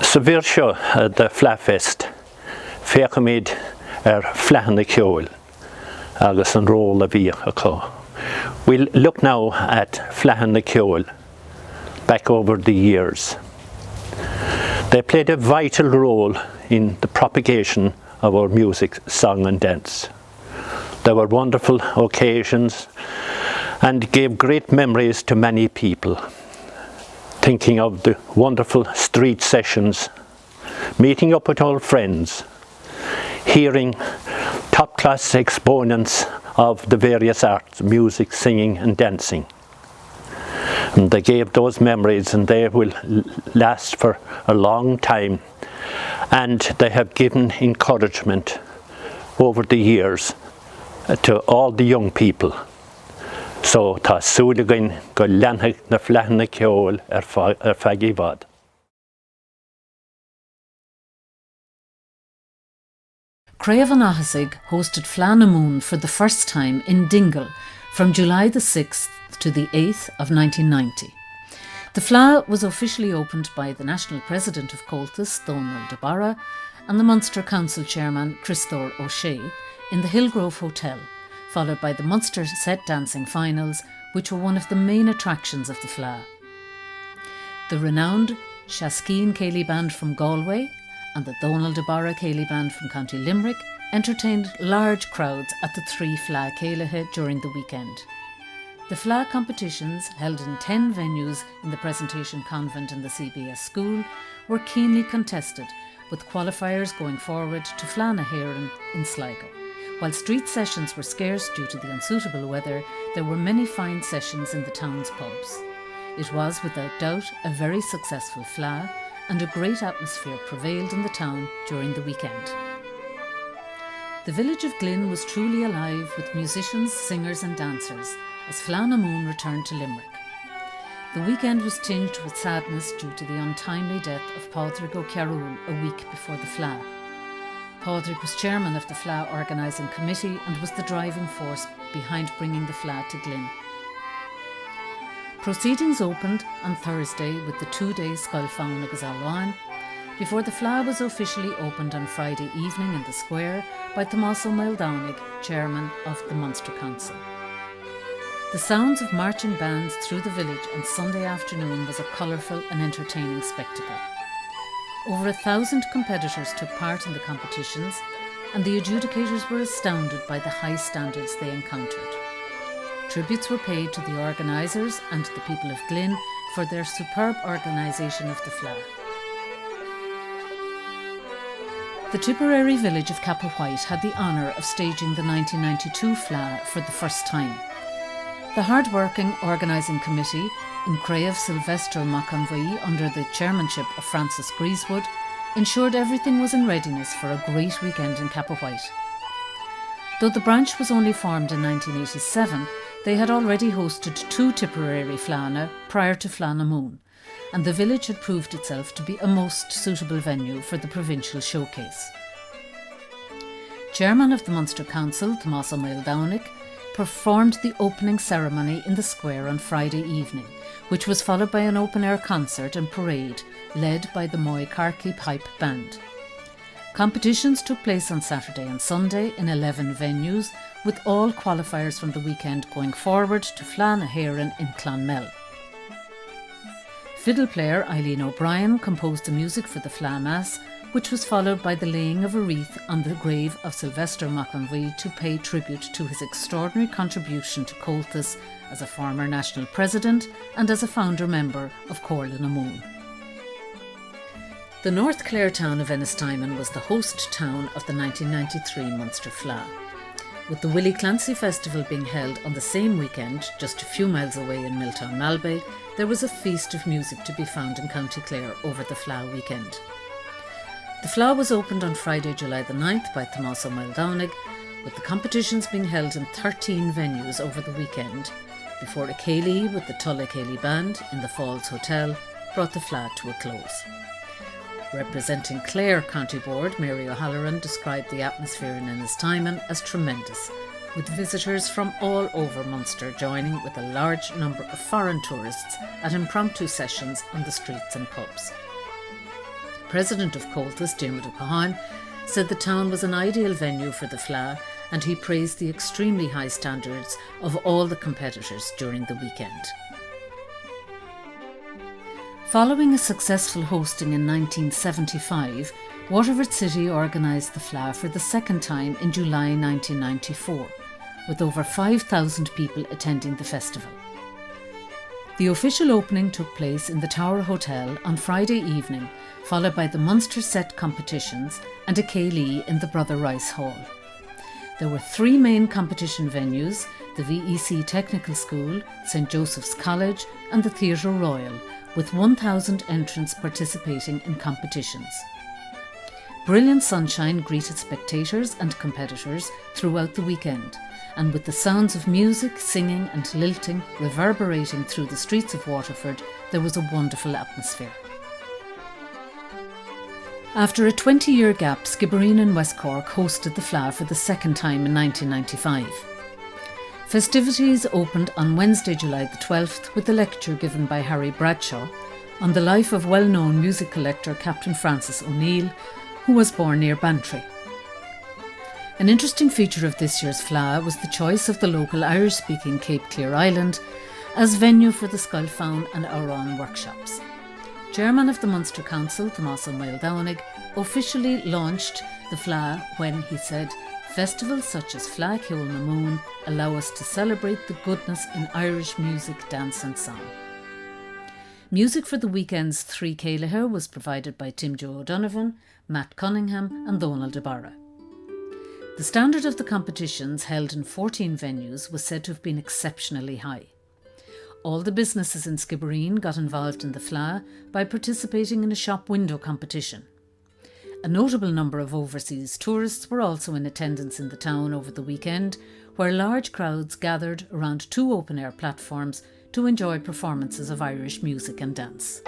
Sa bhír seo the FleadhFest féachimid Fleadh Cheoil agus an ról a bhí acu. We'll look now at Fleadh Cheoil back over the years. They played a vital role in the propagation of our music, song and dance. There were wonderful occasions and gave great memories to many people. Thinking of the wonderful street sessions, meeting up with old friends, hearing top-class exponents of the various arts, music, singing and dancing. And they gave those memories, and they will last for a long time, and they have given encouragement over the years to all the young people. So tá súlagainn go leanfaidh na Fleadh Cheoil feadh bhfad. Creabhanachasig hosted Ennistymon for the first time in Dingle from July the 6th to the 8th of 1990. The Fleadh was officially opened by the National President of Comhaltas, Donald Debarra, and the Munster Council Chairman, Christopher O'Shea, in the Hillgrove Hotel, followed by the Munster set dancing finals, which were one of the main attractions of the Fleadh. The renowned Shaskeen Céilí Band from Galway and the Donald Debarra Céilí Band from County Limerick entertained large crowds at the three Fleadh Céilithe during the weekend. The Fleadh competitions, held in 10 venues in the Presentation Convent and the CBS School, were keenly contested, with qualifiers going forward to Fleadh Cheoil in Sligo. While street sessions were scarce due to the unsuitable weather, there were many fine sessions in the town's pubs. It was, without doubt, a very successful Fleadh, and a great atmosphere prevailed in the town during the weekend. The village of Glynn was truly alive with musicians, singers and dancers as Ennistymon returned to Limerick. The weekend was tinged with sadness due to the untimely death of Pádraig Ó Cearúil a week before the Fleadh. Pádraig was chairman of the Fleadh organising committee and was the driving force behind bringing the Fleadh to Glynn. Proceedings opened on Thursday with the 2-day Scoilfán agus Amháin, before the Fleadh was officially opened on Friday evening in the square by Tomás Ó Maildownaigh, chairman of the Munster Council. The sounds of marching bands through the village on Sunday afternoon was a colourful and entertaining spectacle. Over 1,000 competitors took part in the competitions, and the adjudicators were astounded by the high standards they encountered. Tributes were paid to the organisers and the people of Glynn for their superb organisation of the Fleadh. The Tipperary village of Cappawhite had the honour of staging the 1992 Fleadh for the first time. The hard-working organising committee, in Cray of Sylvester McConvey under the chairmanship of Francis Greasewood, ensured everything was in readiness for a great weekend in Cappawhite. Though the branch was only formed in 1987, they had already hosted 2 Tipperary Fleadhna prior to Ennistymon, and the village had proved itself to be a most suitable venue for the Provincial showcase. Chairman of the Munster Council, Tomás Ó Maildownaigh, performed the opening ceremony in the square on Friday evening, which was followed by an open-air concert and parade led by the Moy Carkey Pipe Band. Competitions took place on Saturday and Sunday in 11 venues, with all qualifiers from the weekend going forward to Fleadh Cheoil in Clonmel. Fiddle player Eileen O'Brien composed the music for the Fleadh Mass, which was followed by the laying of a wreath on the grave of Sylvester McConvey to pay tribute to his extraordinary contribution to Comhaltas as a former national president and as a founder member of Ennistymon. The North Clare town of Ennistymon was the host town of the 1993 Munster Fleadh. With the Willie Clancy Festival being held on the same weekend, just a few miles away in Milltown, Malbay, there was a feast of music to be found in County Clare over the Fleadh weekend. The Fleadh was opened on Friday, July the 9th by Tomás Ó Maildownaigh, with the competitions being held in 13 venues over the weekend, before a Céilí with the Tulla Céilí Band in the Falls Hotel brought the Fleadh to a close. Representing Clare County Board, Mary O'Halloran described the atmosphere in Ennistymon as tremendous, with visitors from all over Munster joining with a large number of foreign tourists at impromptu sessions on the streets and pubs. President of Comhaltas, Diarmuid O'Cahern, said the town was an ideal venue for the Fleadh, and he praised the extremely high standards of all the competitors during the weekend. Following a successful hosting in 1975, Waterford City organised the Fleadh for the second time in July 1994, with over 5,000 people attending the festival. The official opening took place in the Tower Hotel on Friday evening, followed by the Munster set competitions and a Céilí in the Brother Rice Hall. There were three main competition venues: the VEC Technical School, St Joseph's College and the Theatre Royal, with 1,000 entrants participating in competitions. Brilliant sunshine greeted spectators and competitors throughout the weekend, and with the sounds of music, singing and lilting reverberating through the streets of Waterford, there was a wonderful atmosphere. After a 20-year gap, Skibbereen in West Cork hosted the Fleadh for the second time in 1995. Festivities opened on Wednesday, July the 12th, with a lecture given by Harry Bradshaw on the life of well-known music collector Captain Francis O'Neill, who was born near Bantry. An interesting feature of this year's Fleadh was the choice of the local Irish-speaking Cape Clear Island as venue for the Scoilfán and Aran workshops. Chairman of the Munster Council, Tomás O'Mail Downig, officially launched the Fleadh when he said, "Festivals such as Fleadh Cheoil allow us to celebrate the goodness in Irish music, dance and song." Music for the weekend's three Céilithe was provided by Tim Joe O'Donovan, Matt Cunningham and Donald DeBarra. The standard of the competitions, held in 14 venues, was said to have been exceptionally high. All the businesses in Skibbereen got involved in the Fleadh by participating in a shop window competition. A notable number of overseas tourists were also in attendance in the town over the weekend, where large crowds gathered around two open-air platforms to enjoy performances of Irish music and dance.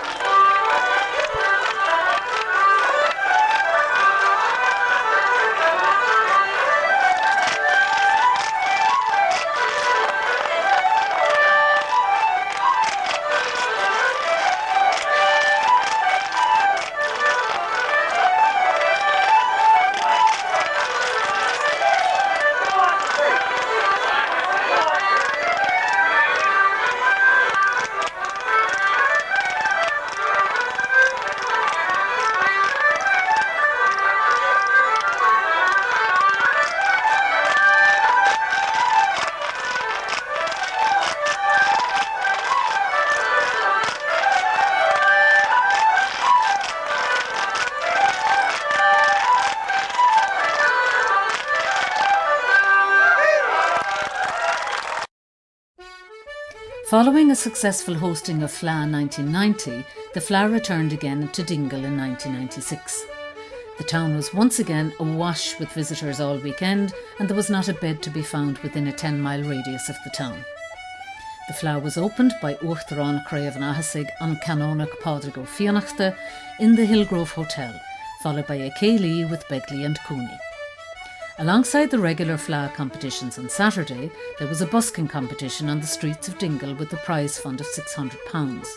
Following a successful hosting of Fleadh in 1990, the Fleadh returned again to Dingle in 1996. The town was once again awash with visitors all weekend, and there was not a bed to be found within a 10-mile radius of the town. The Fleadh was opened by Uachtarán Craobhnachasig on Canónach Pádraig Ó Fionnachta in the Hillgrove Hotel, followed by a Céilí with Begley and Cooney. Alongside the regular Fleadh competitions on Saturday, there was a busking competition on the streets of Dingle with a prize fund of £600.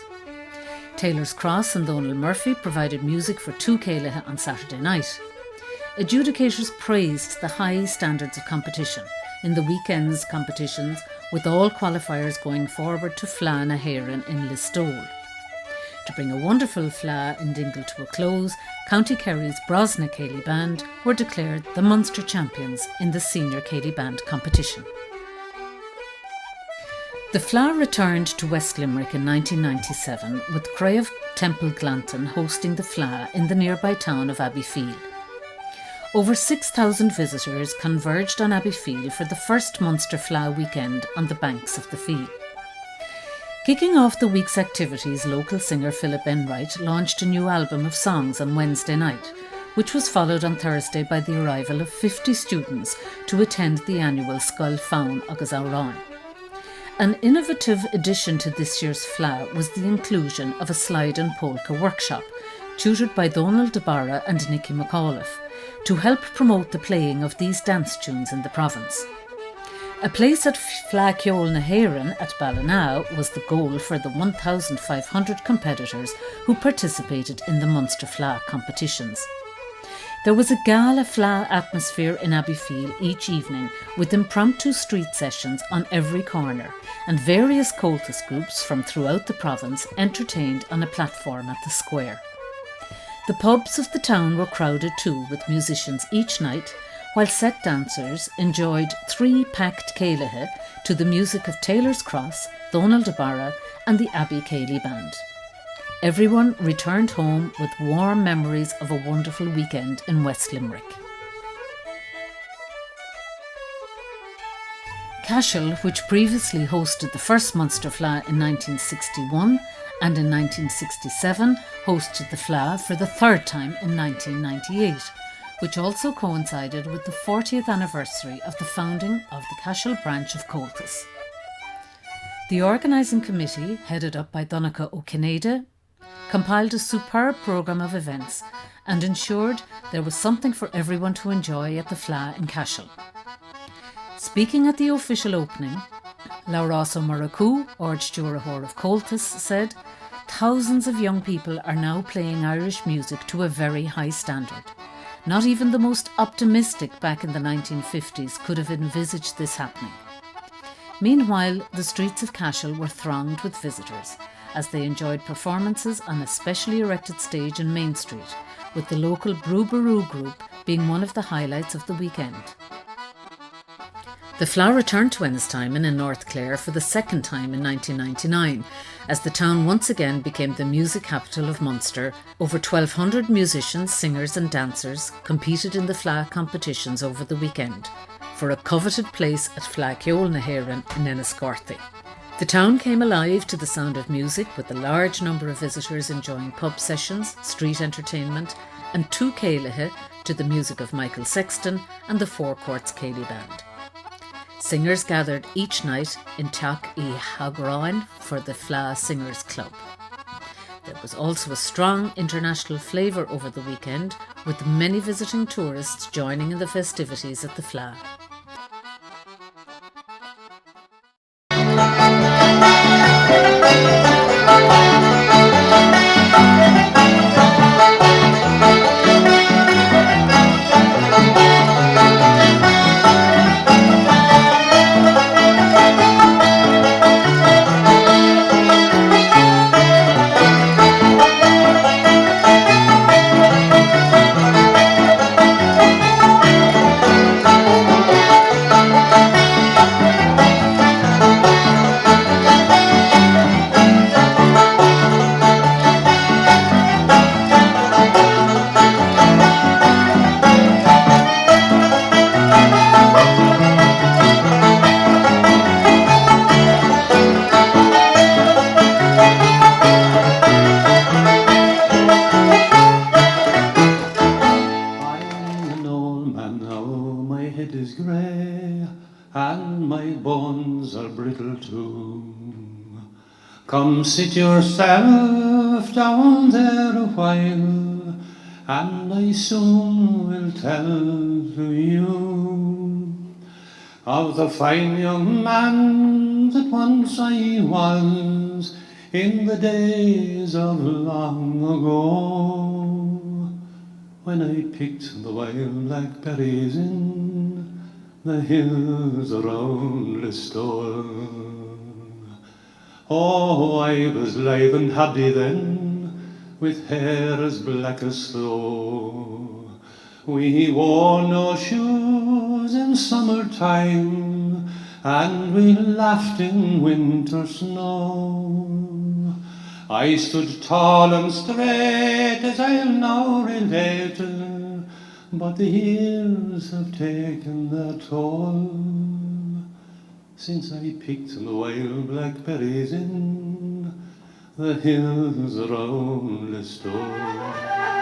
Taylor's Cross and Donald Murphy provided music for two Céilithe on Saturday night. Adjudicators praised the high standards of competition in the weekend's competitions, with all qualifiers going forward to Fleadh na hÉireann in Listowel. To bring a wonderful Fleadh in Dingle to a close, County Kerry's Brosna Céilí Band were declared the Munster champions in the Senior Céilí Band competition. The Fleadh returned to West Limerick in 1997, with Craobh Temple Glanton hosting the Fleadh in the nearby town of Abbeyfield. Over 6,000 visitors converged on Abbeyfield for the first Munster Fleadh weekend on the banks of the Field. Kicking off the week's activities, local singer Philip Enright launched a new album of songs on Wednesday night, which was followed on Thursday by the arrival of 50 students to attend the annual Scoilfán agus Amhrán. An innovative addition to this year's Fleadh was the inclusion of a slide and polka workshop, tutored by Donald DeBarra and Nicky McAuliffe, to help promote the playing of these dance tunes in the province. A place at Fleadh Cheoil at Ballincollig was the goal for the 1,500 competitors who participated in the Munster Fleadh competitions. There was a gala Fleadh atmosphere in Abbeyfield each evening, with impromptu street sessions on every corner, and various Comhaltas groups from throughout the province entertained on a platform at the square. The pubs of the town were crowded too, with musicians each night, while set dancers enjoyed 3 packed céileatha to the music of Taylor's Cross, Donald Barra and the Abbey Céilí Band. Everyone returned home with warm memories of a wonderful weekend in West Limerick. Cashel, which previously hosted the first Munster Fleadh in 1961 and in 1967 hosted the Fleadh for the third time in 1998, which also coincided with the 40th anniversary of the founding of the Cashel branch of Comhaltas. The organising committee, headed up by Donnacha O'Cinnéide, compiled a superb programme of events and ensured there was something for everyone to enjoy at the Fleadh in Cashel. Speaking at the official opening, Lauraso Maracú, Ard-Stewardhóir of Comhaltas, said, "Thousands of young people are now playing Irish music to a very high standard. Not even the most optimistic back in the 1950s could have envisaged this happening." Meanwhile, the streets of Cashel were thronged with visitors, as they enjoyed performances on a specially erected stage in Main Street, with the local Brew Baroo group being one of the highlights of the weekend. The Fleadh returned to Ennistymon in North Clare for the second time in 1999, as the town once again became the music capital of Munster. Over 1,200 musicians, singers and dancers competed in the Fleadh competitions over the weekend, for a coveted place at Fleadh Cheoil in Ennistymon. The town came alive to the sound of music, with a large number of visitors enjoying pub sessions, street entertainment and 2 céileatha to the music of Michael Sexton and the Four Courts Céilí Band. Singers gathered each night in Teach I Hagrain for the Fleadh Singers Club. There was also a strong international flavour over the weekend, with many visiting tourists joining in the festivities at the Fleadh. Come sit yourself down there a while, and I soon will tell to you of the fine young man that once I was in the days of long ago, when I picked the wild blackberries in the hills around Listowel. Oh, I was lithe and happy then, with hair as black as snow. We wore no shoes in summertime, and we laughed in winter snow. I stood tall and straight, as I'll now relate, but the years have taken their toll since I picked the wild blackberries in the hills around Listowel.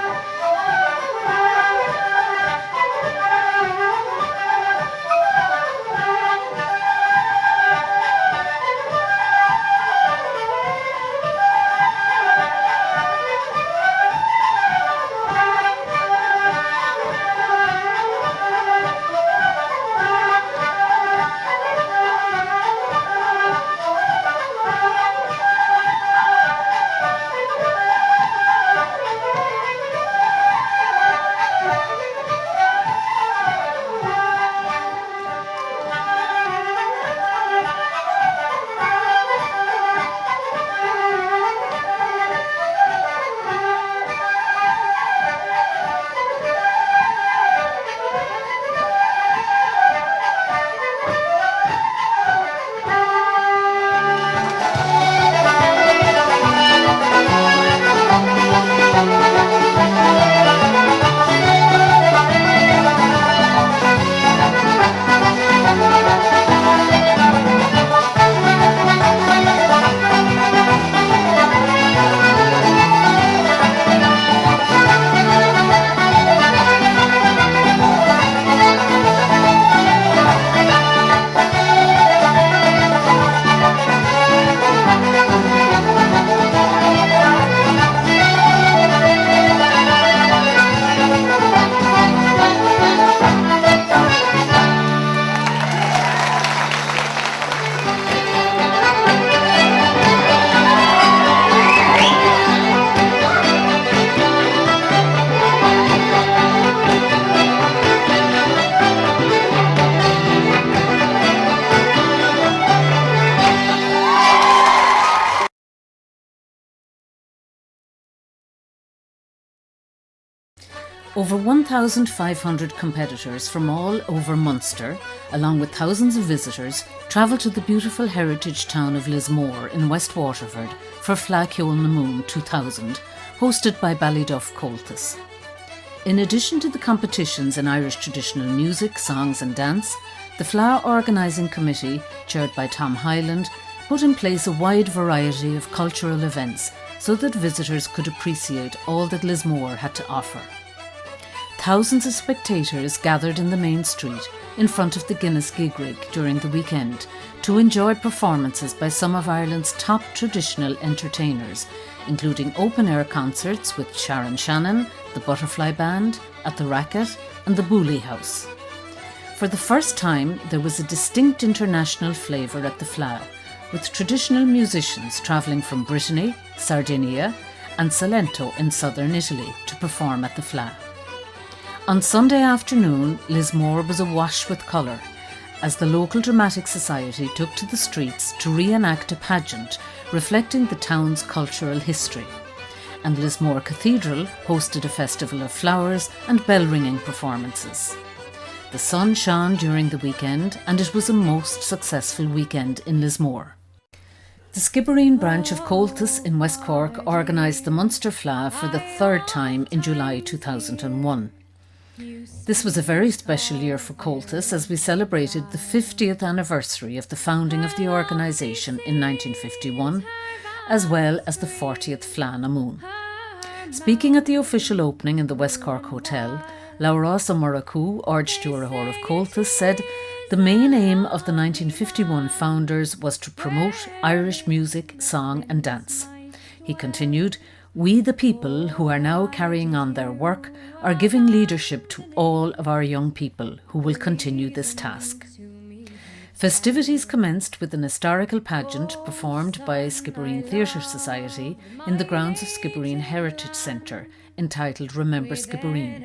Over 1,500 competitors from all over Munster, along with thousands of visitors, travel to the beautiful heritage town of Lismore in West Waterford for Fleadh Cheoil 2000, hosted by Comhaltas. In addition to the competitions in Irish traditional music, songs and dance, the Fleadh Organising Committee, chaired by Tom Hyland, put in place a wide variety of cultural events so that visitors could appreciate all that Lismore had to offer. Thousands of spectators gathered in the main street in front of the Guinness gig rig during the weekend to enjoy performances by some of Ireland's top traditional entertainers, including open-air concerts with Sharon Shannon, the Butterfly Band, At the Racket and the Booley House. For the first time, there was a distinct international flavour at the Fleadh, with traditional musicians travelling from Brittany, Sardinia and Salento in southern Italy to perform at the Fleadh. On Sunday afternoon, Lismore was awash with colour as the local dramatic society took to the streets to reenact a pageant reflecting the town's cultural history. And Lismore Cathedral hosted a festival of flowers and bell-ringing performances. The sun shone during the weekend and it was a most successful weekend in Lismore. The Skibbereen branch of Comhaltas in West Cork organised the Munster Fleadh for the third time in July 2001. This was a very special year for Comhaltas as we celebrated the 50th anniversary of the founding of the organisation in 1951, as well as the 40th Fleadh. Speaking at the official opening in the West Cork Hotel, Laurasa Muraku, Ardstúrthóir of Comhaltas, said the main aim of the 1951 founders was to promote Irish music, song and dance. He continued, "We, the people who are now carrying on their work, are giving leadership to all of our young people who will continue this task." Festivities commenced with an historical pageant performed by Skibbereen Theatre Society in the grounds of Skibbereen Heritage Centre, entitled Remember Skibbereen.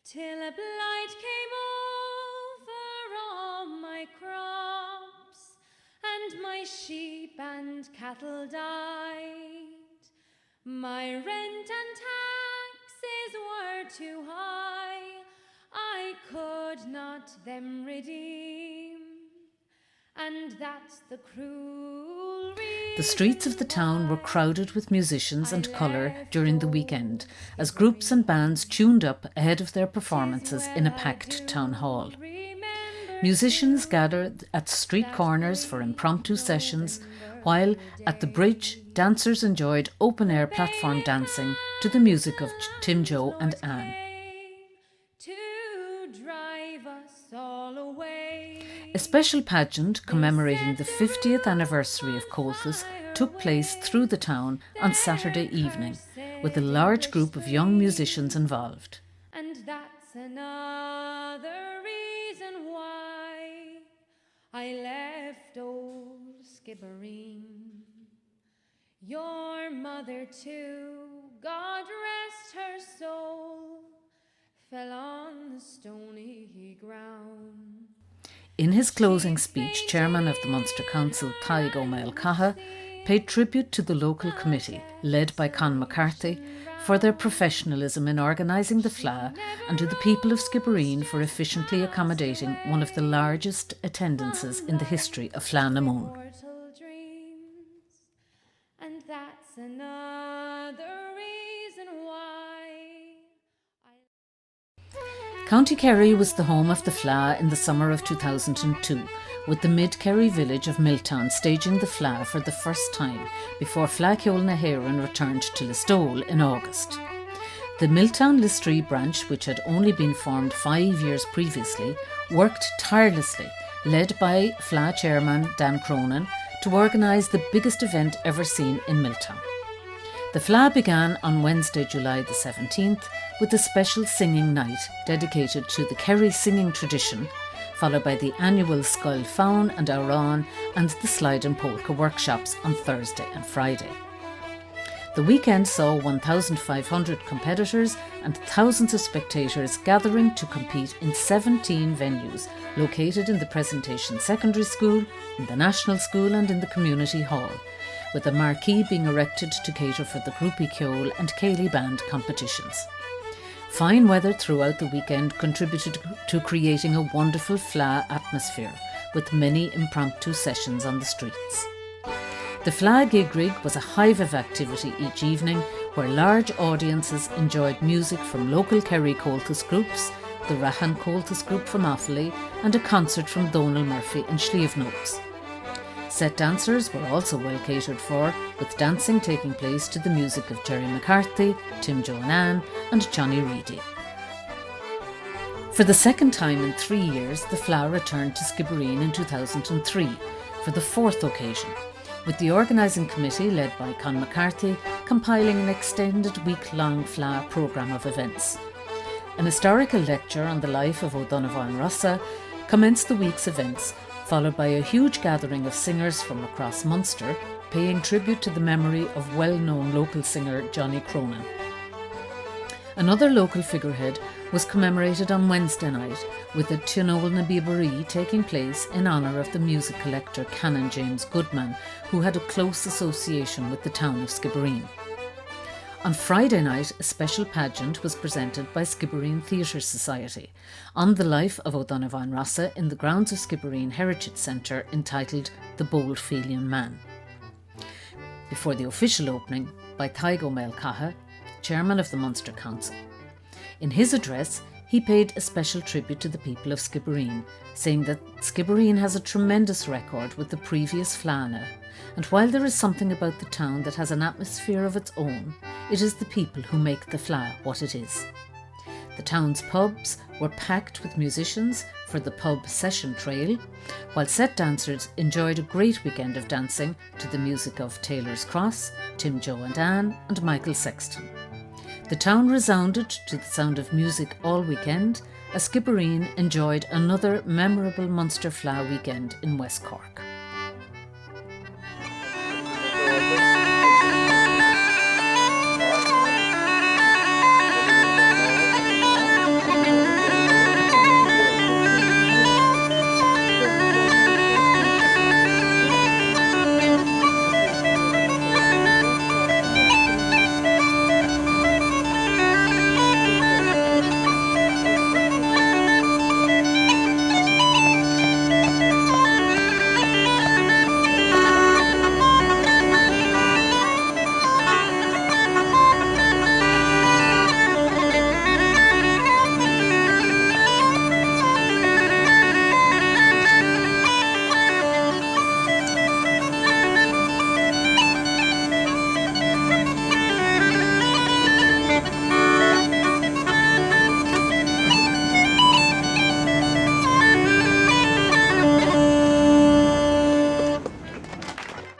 Till a blight came over all my crops, and my sheep and cattle died. My rent and taxes were too high, I could not them redeem, and that's the cruel reason. The streets of the town were crowded with musicians and colour during the weekend, as groups and bands tuned up ahead of their performances in a packed town hall. Musicians gathered at street corners for impromptu sessions, while at the bridge, dancers enjoyed open-air platform dancing to the music of Tim Joe and Anne. A special pageant commemorating the 50th anniversary of Comhaltas took place through the town on Saturday evening, with a large group of young musicians involved. And that's another reason why I left old Skibbereen. Your mother too, God rest her soul, fell on the stony ground. In his closing speech, Chairman of the Munster Council, Taig O'Mail Caha, paid tribute to the local committee, led by Con McCarthy, for their professionalism in organising the Fleadh, and to the people of Skibbereen for efficiently accommodating one of the largest attendances in the history of Fleadh. And that's another reason why County Kerry was the home of the Fleadh in the summer of 2002, with the mid-Kerry village of Milltown staging the Fleadh for the first time before Fleadh Cheoil returned to Listowel in August. The Milltown Listowel branch, which had only been formed 5 years previously, worked tirelessly, led by Fleadh chairman Dan Cronin, to organise the biggest event ever seen in Milltown. The Fleadh began on Wednesday, July the 17th, with a special singing night dedicated to the Kerry singing tradition, followed by the annual Scoil Faun and Aran and the Slide and Polka workshops on Thursday and Friday. The weekend saw 1,500 competitors and thousands of spectators gathering to compete in 17 venues located in the Presentation Secondary School, in the National School and in the Community Hall, with a marquee being erected to cater for the Fleadh Cheoil and Céilí band competitions. Fine weather throughout the weekend contributed to creating a wonderful Fleadh atmosphere, with many impromptu sessions on the streets. The Fleadh gig rig was a hive of activity each evening, where large audiences enjoyed music from local Kerry Comhaltas groups, the Rahan Comhaltas group from Offaly, and a concert from Donal Murphy and Sliabh Notes. Set dancers were also well catered for, with dancing taking place to the music of Jerry McCarthy, Tim Joannan and Johnny Reedy. For the second time in 3 years, the Fleadh returned to Skibbereen in 2003 for the fourth occasion, with the organising committee led by Con McCarthy compiling an extended week-long Fleadh programme of events. An historical lecture on the life of O'Donovan Rossa commenced the week's events, followed by a huge gathering of singers from across Munster, paying tribute to the memory of well-known local singer Johnny Cronin. Another local figurehead was commemorated on Wednesday night, with a Tionol na Bíbearí taking place in honour of the music collector Canon James Goodman, who had a close association with the town of Skibbereen. On Friday night, a special pageant was presented by Skibbereen Theatre Society on the life of O'Donovan Rossa in the grounds of Skibbereen Heritage Centre, entitled The Bold Fenian Man. Before the official opening by Tadhg Mel Caha, chairman of the Munster Council. In his address, he paid a special tribute to the people of Skibbereen, saying that Skibbereen has a tremendous record with the previous Fleadh, and while there is something about the town that has an atmosphere of its own, it is the people who make the Fleadh what it is. The town's pubs were packed with musicians for the pub session trail, while set dancers enjoyed a great weekend of dancing to the music of Taylor's Cross, Tim Joe and Anne and Michael Sexton. The town resounded to the sound of music all weekend, as Skibbereen enjoyed another memorable Munster Fleadh weekend in West Cork.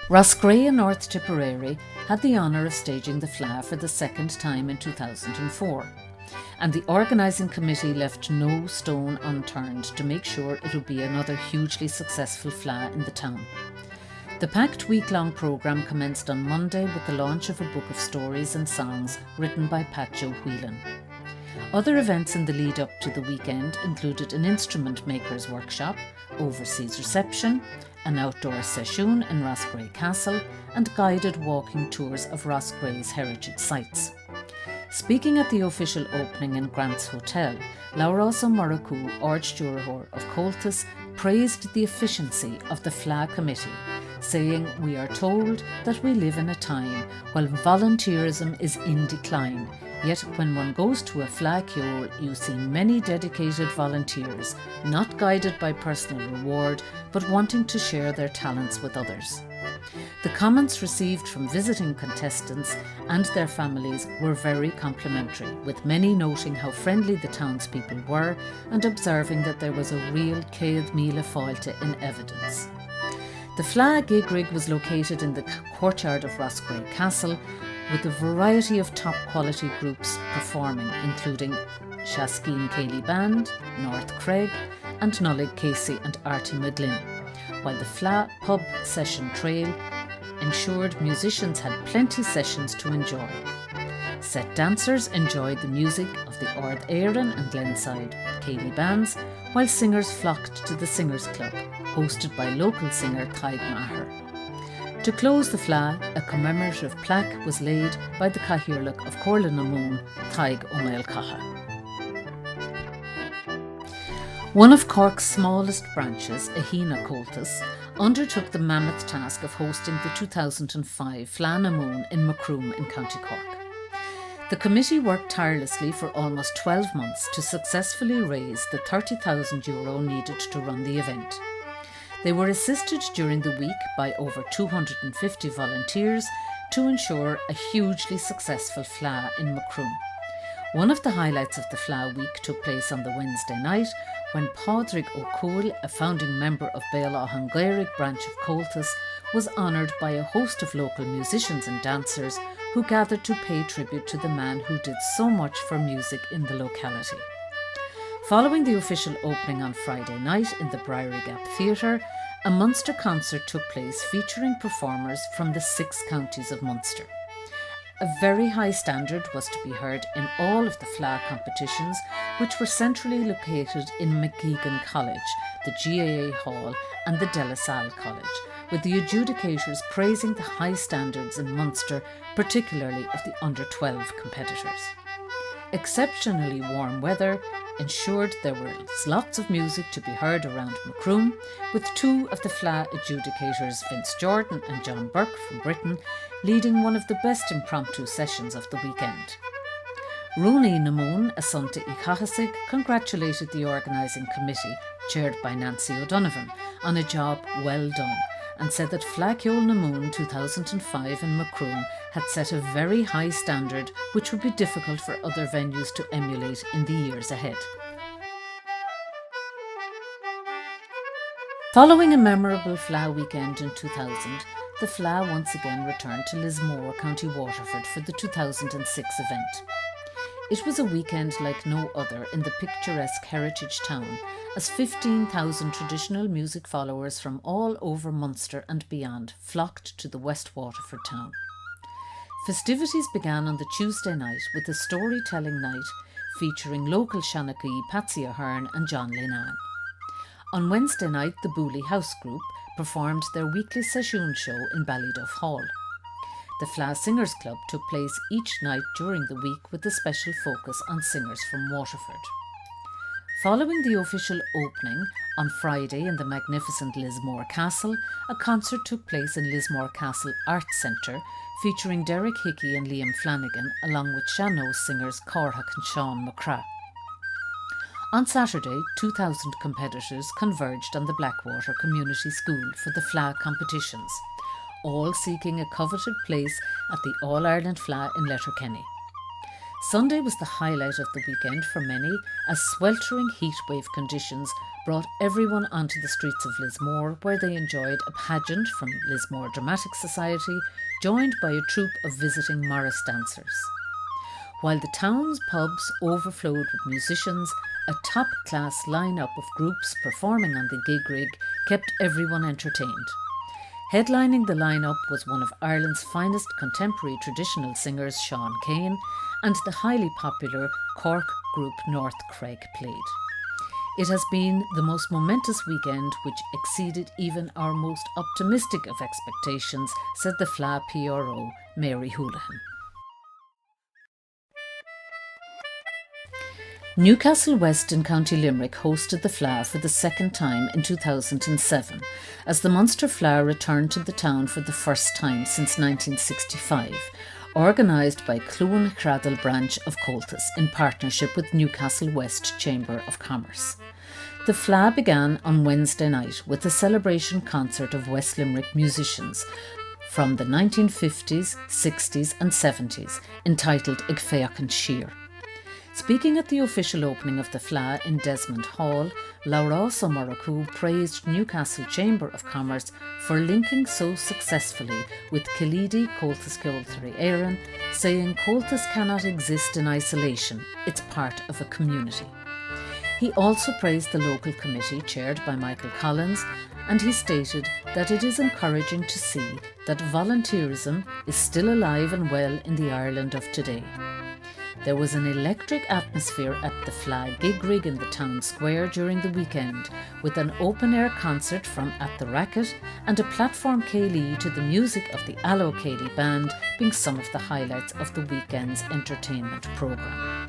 Roscrea, North Tipperary, had the honour of staging the Fleadh for the second time in 2004, and the organising committee left no stone unturned to make sure it would be another hugely successful Fleadh in the town. The packed week-long programme commenced on Monday with the launch of a book of stories and songs written by Pat Joe Whelan. Other events in the lead-up to the weekend included an instrument makers workshop, overseas reception, an outdoor session in Roscrea Castle, and guided walking tours of Roscrea's heritage sites. Speaking at the official opening in Grant's Hotel, Lauraso Muraku Archdurahor of Comhaltas praised the efficiency of the Fleadh Committee, saying, "We are told that we live in a time when volunteerism is in decline, yet when one goes to a Fleadh Cheoil, you see many dedicated volunteers, not guided by personal reward, but wanting to share their talents with others." The comments received from visiting contestants and their families were very complimentary, with many noting how friendly the townspeople were and observing that there was a real Céad Míle Fáilte in evidence. The Fleadh gig rig was located in the courtyard of Roscrea Castle, with a variety of top quality groups performing, including Shaskeen Céilí Band, North Craig and Nullig Casey and Artie Medlin, while the Fleadh pub session trail ensured musicians had plenty sessions to enjoy. Set dancers enjoyed the music of the Ard Éireann and Glenside Céilí bands, while singers flocked to the Singers Club, hosted by local singer Tadhg Maher. To close the Fleadh, a commemorative plaque was laid by the Cathaoirleach of Corlin-na-Moon, Taig O'Mail Caha. One of Cork's smallest branches, Ahina Comhaltas, undertook the mammoth task of hosting the 2005 Fleadh na Moon in Macroom in County Cork. The committee worked tirelessly for almost 12 months to successfully raise the €30,000 needed to run the event. They were assisted during the week by over 250 volunteers to ensure a hugely successful Fleadh in Macroom. One of the highlights of the Fleadh week took place on the Wednesday night when Pádraig O'Cool, a founding member of Béal Áthán Gaeilge branch of Comhaltas, was honoured by a host of local musicians and dancers who gathered to pay tribute to the man who did so much for music in the locality. Following the official opening on Friday night in the Briery Gap Theatre, a Munster concert took place featuring performers from the 6 counties of Munster. A very high standard was to be heard in all of the Fleadh competitions, which were centrally located in McGeegan College, the GAA Hall and the De La Salle College, with the adjudicators praising the high standards in Munster, particularly of the under-12 competitors. Exceptionally warm weather ensured there was lots of music to be heard around Macroom, with 2 of the Fleadh adjudicators, Vince Jordan and John Burke from Britain, leading one of the best impromptu sessions of the weekend. Rooney Namoon, Assunta Ikahasig, congratulated the organising committee, chaired by Nancy O'Donovan, on a job well done, and said that Fleadh Cheoil na Moon 2005 in Macroom had set a very high standard which would be difficult for other venues to emulate in the years ahead. Following a memorable Fleadh weekend in 2000, the Fleadh once again returned to Lismore, County Waterford for the 2006 event. It was a weekend like no other in the picturesque heritage town, as 15,000 traditional music followers from all over Munster and beyond flocked to the West Waterford town. Festivities began on the Tuesday night with a storytelling night featuring local Shanachie Patsy Ahern and John Lennon. On Wednesday night, the Booley House Group performed their weekly session show in Ballyduff Hall. The Fleadh Singers Club took place each night during the week with a special focus on singers from Waterford. Following the official opening on Friday in the magnificent Lismore Castle, a concert took place in Lismore Castle Arts Centre featuring Derek Hickey and Liam Flanagan along with Shannon singers Cormac and Sean McCrath. On Saturday, 2,000 competitors converged on the Blackwater Community School for the Fleadh competitions, all seeking a coveted place at the All-Ireland Fleadh in Letterkenny. Sunday was the highlight of the weekend for many, as sweltering heatwave conditions brought everyone onto the streets of Lismore, where they enjoyed a pageant from Lismore Dramatic Society, joined by a troupe of visiting Morris dancers. While the town's pubs overflowed with musicians, a top-class line-up of groups performing on the gig rig kept everyone entertained. Headlining the line-up was one of Ireland's finest contemporary traditional singers, Sean Kane, and the highly popular Cork group North Craig played. It has been the most momentous weekend, which exceeded even our most optimistic of expectations, said the Fleadh PRO, Mary Houlihan. Newcastle West in County Limerick hosted the Fleadh for the second time in 2007, as the Munster Fleadh returned to the town for the first time since 1965, organised by Clúin Chradal branch of Comhaltas in partnership with Newcastle West Chamber of Commerce. The Fleadh began on Wednesday night with a celebration concert of West Limerick musicians from the 1950s, 60s and 70s, entitled Ag Féachán Siar. Speaking at the official opening of the Fleadh in Desmond Hall, Laura Somaraku praised Newcastle Chamber of Commerce for linking so successfully with Kilidi Comhaltas Ceoltarí Éireann, saying Comhaltas cannot exist in isolation, it's part of a community. He also praised the local committee chaired by Michael Collins, and he stated that it is encouraging to see that volunteerism is still alive and well in the Ireland of today. There was an electric atmosphere at the Fleadh gig rig in the town square during the weekend, with an open-air concert from At the Racket and a platform céilí to the music of the Allo Céilí band being some of the highlights of the weekend's entertainment programme.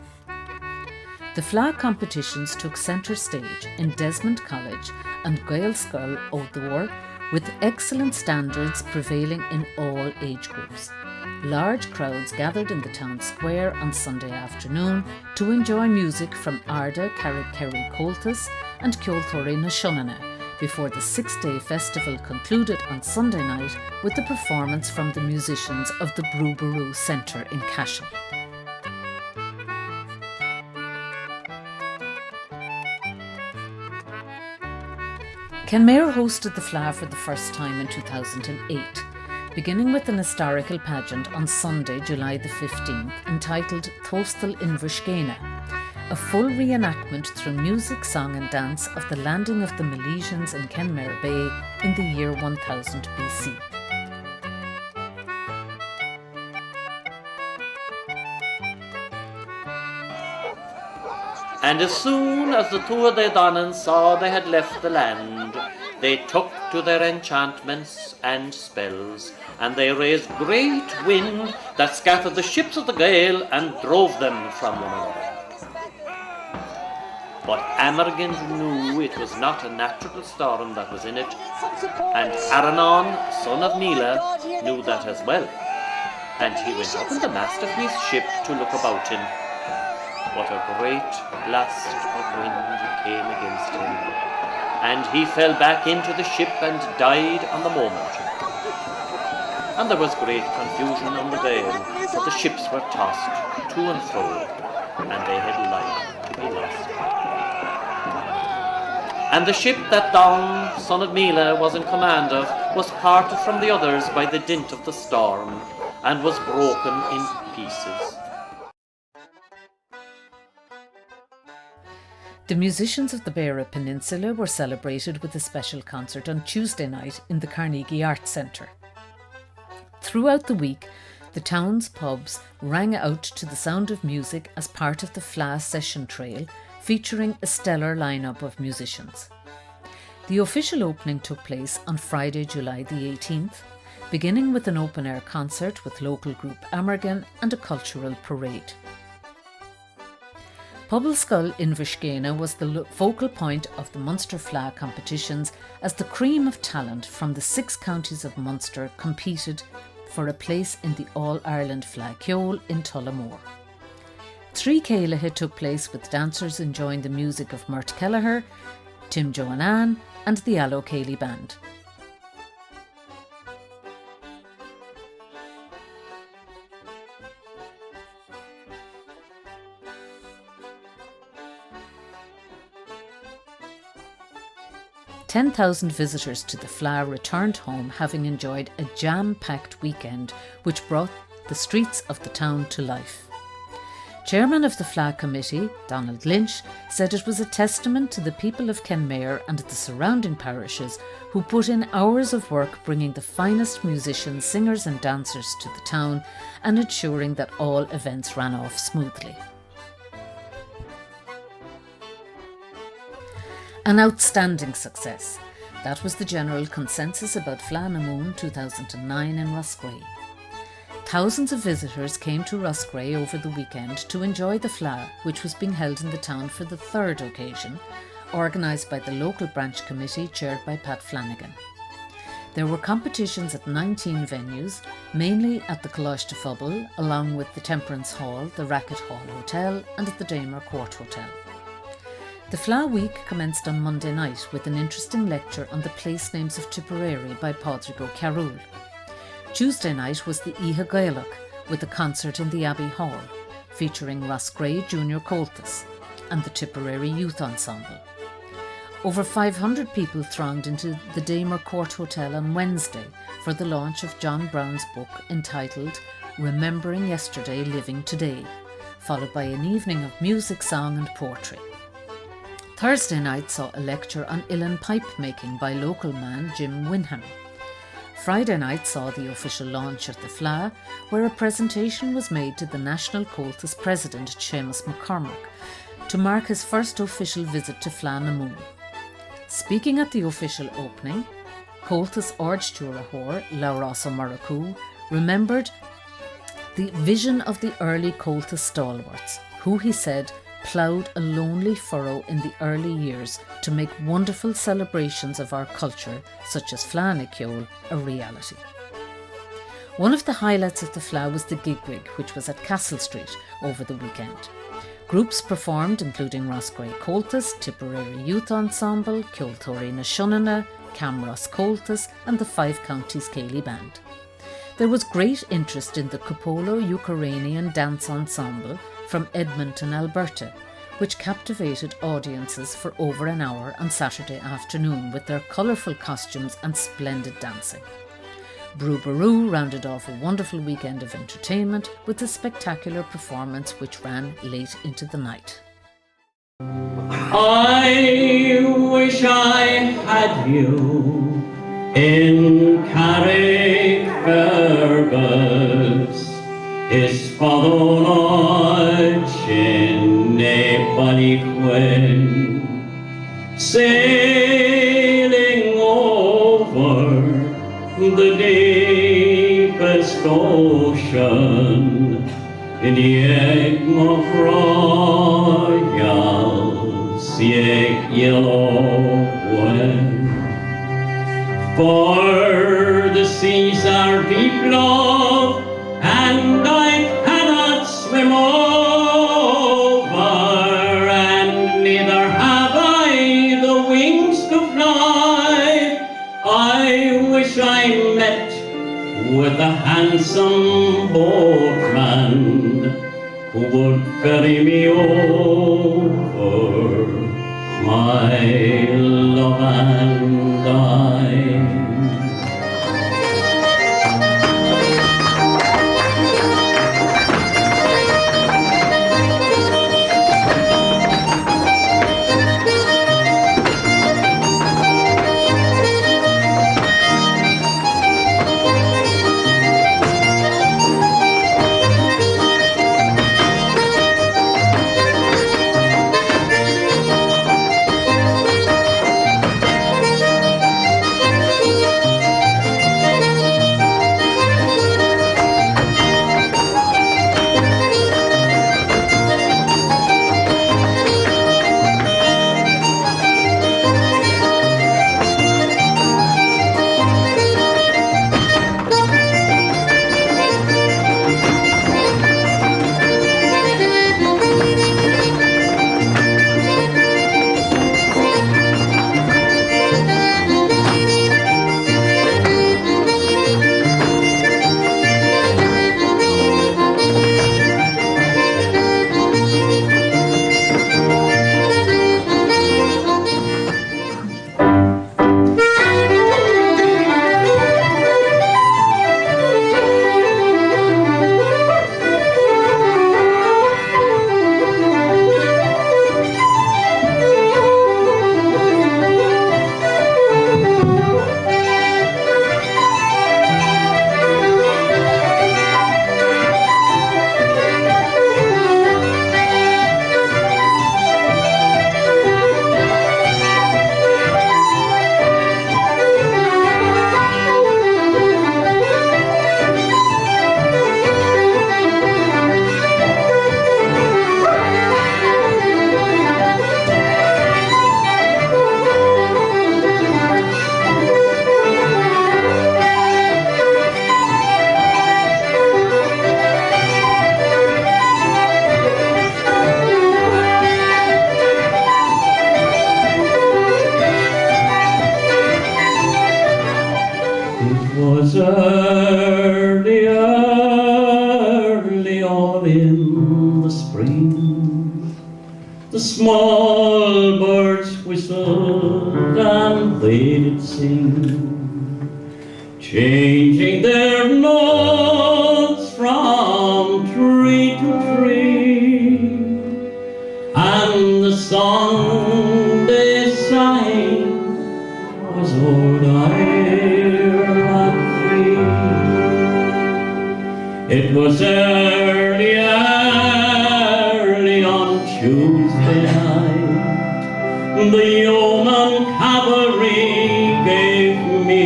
The Fleadh competitions took centre stage in Desmond College and Gaelscoil O'Dwyer, with excellent standards prevailing in all age groups. Large crowds gathered in the town square on Sunday afternoon to enjoy music from Arda Kerry Comhaltas and Ceoltóirí na Seonanna before the 6-day festival concluded on Sunday night with the performance from the musicians of the Brú Centre in Cashel. Kenmare hosted the Fleadh for the first time in 2008, beginning with an historical pageant on Sunday, July the 15th, entitled Tostal Invershgéine, a full reenactment through music, song and dance of the landing of the Milesians in Kenmare Bay in the year 1000 BC. And as soon as the two of the Donnan saw they had left the land, they took to their enchantments and spells, and they raised great wind that scattered the ships of the gale and drove them from one another. But Amergans knew it was not a natural storm that was in it, and Aranon, son of Mila, knew that as well. And he went up in the mast of his ship to look about him. But a great blast of wind came against him, and he fell back into the ship and died on the moment. And there was great confusion on the gale, for the ships were tossed to and fro, and they had like to be lost. And the ship that Don, son of Mila, was in command of, was parted from the others by the dint of the storm, and was broken in pieces. The musicians of the Beara Peninsula were celebrated with a special concert on Tuesday night in the Carnegie Arts Centre. Throughout the week, the town's pubs rang out to the sound of music as part of the Fleadh Session Trail, featuring a stellar lineup of musicians. The official opening took place on Friday, July the 18th, beginning with an open-air concert with local group Amergan and a cultural parade. Pobblskull Invershgéine was the focal point of the Munster Fleadh competitions as the cream of talent from the 6 counties of Munster competed for a place in the All-Ireland Fleadh Cheoil in Tullamore. 3 céileatha took place with dancers enjoying the music of Mert Kelleher, Tim Joannan and the Allo Céilí band. "10,000 visitors to the Fleadh returned home, having enjoyed a jam-packed weekend which brought the streets of the town to life." Chairman of the Fleadh Committee, Donald Lynch, said it was a testament to the people of Kenmare and the surrounding parishes who put in hours of work bringing the finest musicians, singers and dancers to the town and ensuring that all events ran off smoothly. An outstanding success. That was the general consensus about Fleadh na Mún 2009 in Roscrea. Thousands of visitors came to Roscrea over the weekend to enjoy the Fleadh, which was being held in the town for the 3rd occasion, organised by the local branch committee chaired by Pat Flanagan. There were competitions at 19 venues, mainly at the Coláiste Phobal, along with the Temperance Hall, the Racket Hall Hotel and the Damer Court Hotel. The Fleadh week commenced on Monday night with an interesting lecture on the place names of Tipperary by Pádraig Ó Cearúil. Tuesday night was the Oíche Gaelach with a concert in the Abbey Hall, featuring Roscrea Junior Comhaltas and the Tipperary Youth Ensemble. Over 500 people thronged into the Damer Court Hotel on Wednesday for the launch of John Brown's book entitled Remembering Yesterday, Living Today, followed by an evening of music, song and poetry. Thursday night saw a lecture on uilleann pipe making by local man Jim Winham. Friday night saw the official launch at the Fleadh, where a presentation was made to the National Comhaltas President Seamus McCormack to mark his first official visit to Fleadh. Speaking at the official opening, Comhaltas Ardstúrthóir Lauraso Maracú remembered the vision of the early Comhaltas stalwarts, who, he said, ploughed a lonely furrow in the early years to make wonderful celebrations of our culture, such as Fleadh Cheoil, a reality. One of the highlights of the Fleadh was the gig rig, which was at Castle Street over the weekend. Groups performed, including Roscrea Comhaltas, Tipperary Youth Ensemble, Ceoltóirí na Seonanna, Camross Comhaltas and the Five Counties Céilí Band. There was great interest in the Cupolo-Ukrainian Dance Ensemble from Edmonton, Alberta, which captivated audiences for over an hour on Saturday afternoon with their colourful costumes and splendid dancing. Brew Baroo rounded off a wonderful weekend of entertainment with a spectacular performance which ran late into the night. I wish I had you in Carrick Fergus, is Fadolodge in Ballincollig, sailing over the deepest ocean in the Macroom, Yellow. For the seas are deep, love, and I cannot swim over, and neither have I the wings to fly. I wish I met with a handsome boatman who would ferry me over, my love and I. early on in the spring, the small birds whistled and they did sing, changing their notes from tree to tree, and the song they sang was old Ireland. 'Twas early on Tuesday night, the yeoman cavalry gave me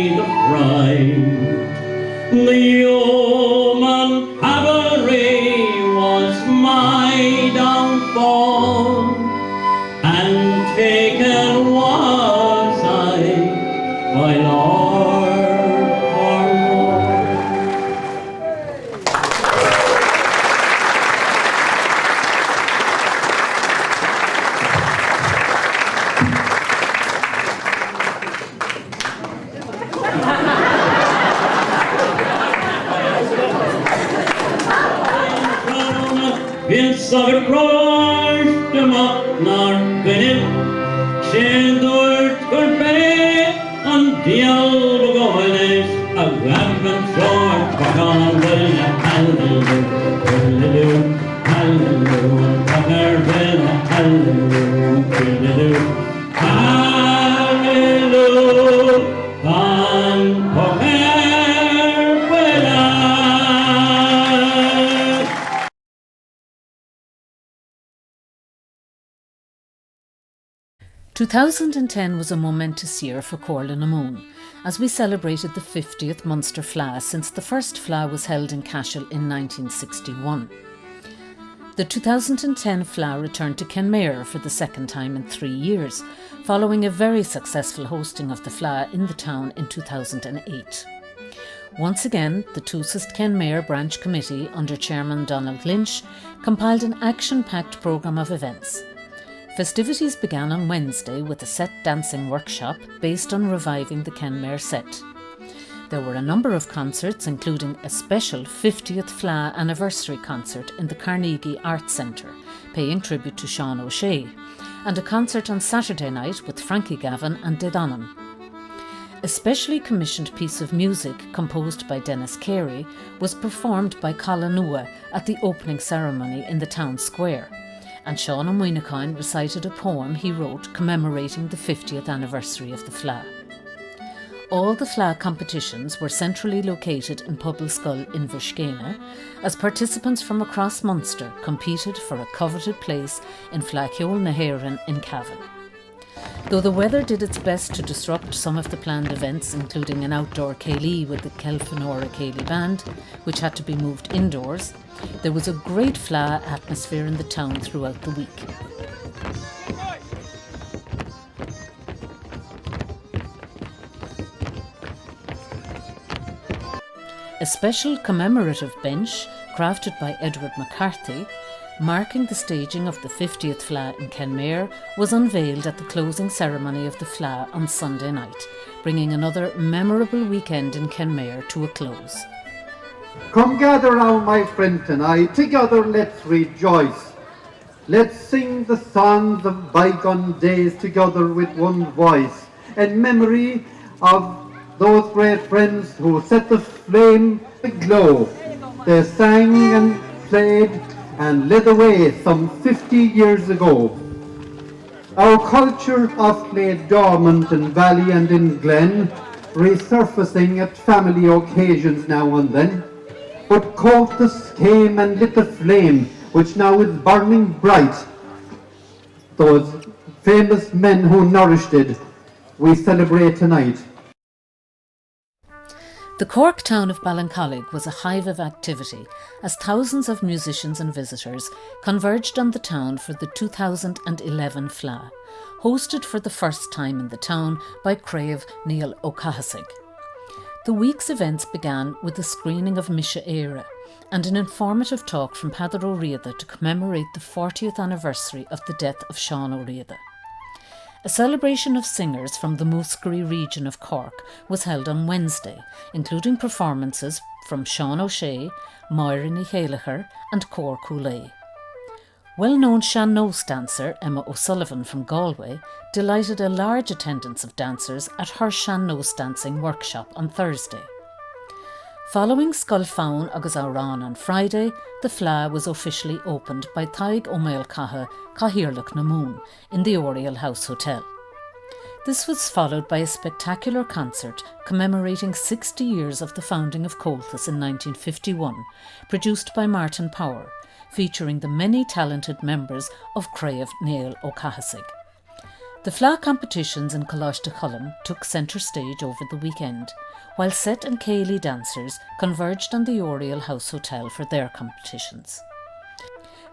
the fright. The yeoman cavalry was my downfall, and taken was I by Lord Cornwall. Vince of a crushed them up, nor been Shin dúirt gur bé an diall gohanis a gabhan troir bagan bhfuil a hallelujah, hallelujah, hallelujah, bagar bhfuil a hallelujah, hallelujah, an bagar bhfuil a 2010 was a momentous year for Ennistymon as we celebrated the 50th Munster Fleadh since the first Fleadh was held in Cashel in 1961. The 2010 Fleadh returned to Kenmare for the second time in 3 years, following a very successful hosting of the Fleadh in the town in 2008. Once again, the Tusist Kenmare Branch Committee under Chairman Donald Lynch compiled an action-packed programme of events. Festivities began on Wednesday with a set dancing workshop based on reviving the Kenmare set. There were a number of concerts, including a special 50th Fleadh anniversary concert in the Carnegie Arts Centre, paying tribute to Sean O'Shea, and a concert on Saturday night with Frankie Gavin and Dingle. A specially commissioned piece of music composed by Dennis Kerry was performed by Colin at the opening ceremony in the town square, and Sean O'Moynihan recited a poem he wrote commemorating the 50th anniversary of the Fleadh. All the Fleadh competitions were centrally located in Pobbleskull in Bhuiscéine, as participants from across Munster competed for a coveted place in Fleadh Cheoil na hÉireann in Cavan. Though the weather did its best to disrupt some of the planned events, including an outdoor céilí with the Kelfanora Céilí Band, which had to be moved indoors, there was a great Fleadh atmosphere in the town throughout the week. A special commemorative bench, crafted by Edward McCarthy, marking the staging of the 50th Fleadh in Kenmare, was unveiled at the closing ceremony of the Fleadh on Sunday night, bringing another memorable weekend in Kenmare to a close. Come gather round, my friend, tonight, together let's rejoice. Let's sing the songs of bygone days together with one voice, in memory of those great friends who set the flame aglow. They sang and played and led the way some 50 years ago. Our culture of played dormant in valley and in glen, resurfacing at family occasions now and then. But Comhaltas came and lit the flame, which now is burning bright. Those famous men who nourished it, we celebrate tonight. The Cork town of Ballincollig was a hive of activity as thousands of musicians and visitors converged on the town for the 2011 Fleadh, hosted for the first time in the town by Crave Neil O'Cahasig. The week's events began with the screening of Misha Éire and an informative talk from Peadar Ó Riada to commemorate the 40th anniversary of the death of Sean Ó Riada. A celebration of singers from the Muskerry region of Cork was held on Wednesday, including performances from Sean O'Shea, Moira Ní Chéalachair and Cór Cooley. Well-known Sean-Nós dancer Emma O'Sullivan from Galway delighted a large attendance of dancers at her Sean-Nós dancing workshop on Thursday. Following Scolfáin agus Árán on Friday, the Fleadh was officially opened by Taig Ó Maol Catha Cathaoirleach na Mún in the Oriel House Hotel. This was followed by a spectacular concert commemorating 60 years of the founding of Comhaltas in 1951, produced by Martin Power, featuring the many talented members of Craobh Nail Ó Cahasig. The Fleadh competitions in Coláiste took centre stage over the weekend, while Set and Céilí dancers converged on the Oriel House Hotel for their competitions.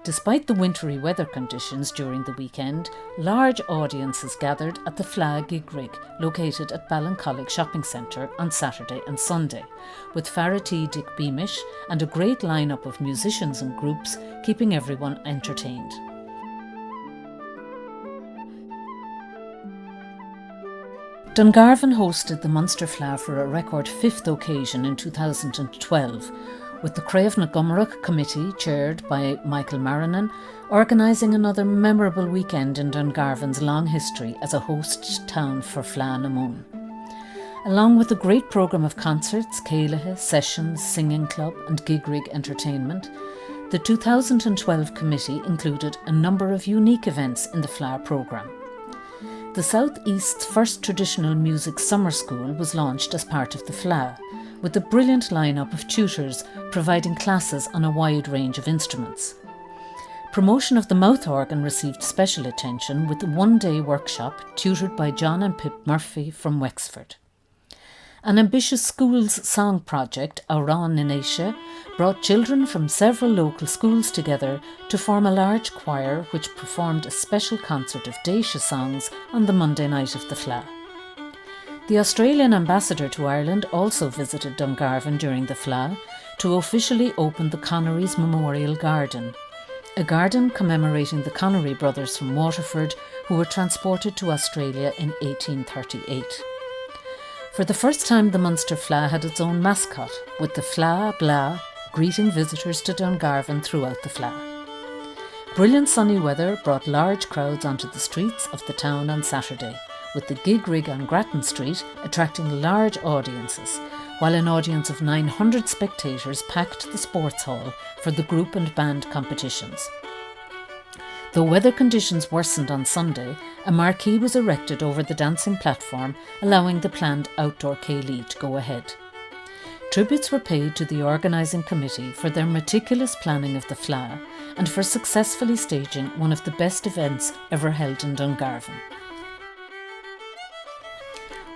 Despite the wintry weather conditions during the weekend, large audiences gathered at the Fleadh Gig Rig, located at Ballincollig Shopping Centre on Saturday and Sunday, with Farratee Dick Beamish and a great lineup of musicians and groups keeping everyone entertained. Dungarvan hosted the Munster Fleadh for a record 5th occasion in 2012, with the Craobh na Gomrach Committee, chaired by Michael Marinan, organising another memorable weekend in Dungarvan's long history as a host town for Fleadh na Mún. Along with a great programme of concerts, céileatha, sessions, singing club and gig rig entertainment, the 2012 committee included a number of unique events in the Fleadh programme. The South East's first traditional music summer school was launched as part of the Fleadh, with a brilliant lineup of tutors providing classes on a wide range of instruments. Promotion of the mouth organ received special attention with a one-day workshop tutored by John and Pip Murphy from Wexford. An ambitious schools song project, Aran in Asia, brought children from several local schools together to form a large choir which performed a special concert of Daoise songs on the Monday night of the Fleadh. The Australian ambassador to Ireland also visited Dungarvan during the Fleadh to officially open the Connerys Memorial Garden, a garden commemorating the Connery brothers from Waterford who were transported to Australia in 1838. For the first time, the Munster Fleadh had its own mascot, with the Fleadh Blah greeting visitors to Dungarvan throughout the Fleadh. Brilliant sunny weather brought large crowds onto the streets of the town on Saturday, with the gig rig on Grattan Street attracting large audiences, while an audience of 900 spectators packed the sports hall for the group and band competitions. Though weather conditions worsened on Sunday, a marquee was erected over the dancing platform, allowing the planned outdoor céilí to go ahead. Tributes were paid to the organising committee for their meticulous planning of the Fleadh and for successfully staging one of the best events ever held in Dungarvan.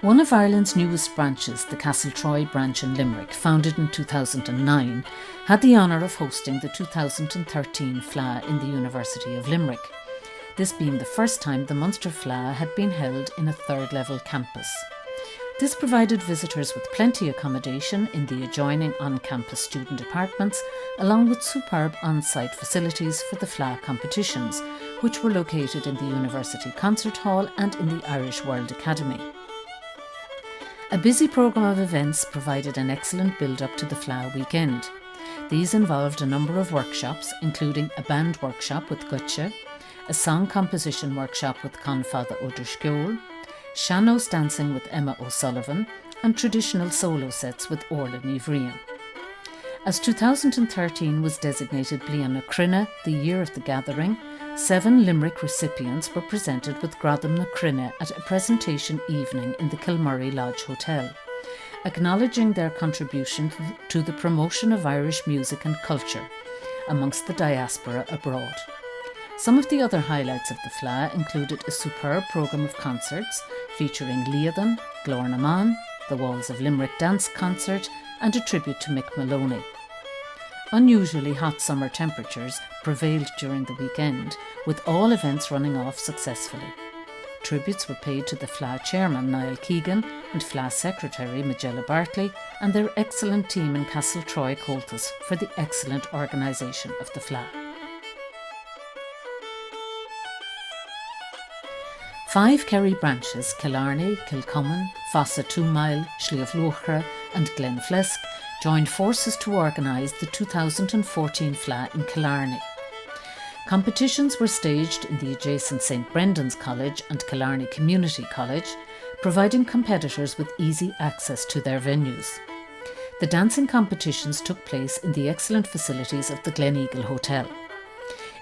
One of Ireland's newest branches, the Castletroy branch in Limerick, founded in 2009, had the honour of hosting the 2013 Fleadh in the University of Limerick, this being the first time the Munster Fleadh had been held in a third-level campus. This provided visitors with plenty accommodation in the adjoining on-campus student apartments, along with superb on-site facilities for the Fleadh competitions, which were located in the University Concert Hall and in the Irish World Academy. A busy programme of events provided an excellent build-up to the Fleadh weekend. These involved a number of workshops, including a band workshop with Gutcha, a song composition workshop with Confada Ó Cheoil, sean-nós dancing with Emma O'Sullivan, and traditional solo sets with Orla Ní Bhríon. As 2013 was designated Bliain na Cruinne, the year of the gathering, 7 Limerick recipients were presented with Gradam na Cruinne at a presentation evening in the Kilmurray Lodge Hotel, acknowledging their contribution to the promotion of Irish music and culture amongst the diaspora abroad. Some of the other highlights of the Fleadh included a superb programme of concerts featuring Liadan, Glornaman, the Walls of Limerick Dance Concert and a tribute to Mick Maloney. Unusually hot summer temperatures prevailed during the weekend, with all events running off successfully. Tributes were paid to the Fleadh chairman Niall Keegan and Fleadh secretary Magella Bartley and their excellent team in Castletroy, Comhaltas for the excellent organisation of the Fleadh. 5 Kerry branches, Killarney, Kilcommon, Fossa 2 Mile, Sliabh Luachra and Glenflesk, joined forces to organise the 2014 Fleadh in Killarney. Competitions were staged in the adjacent St Brendan's College and Killarney Community College, providing competitors with easy access to their venues. The dancing competitions took place in the excellent facilities of the Gleneagle Hotel.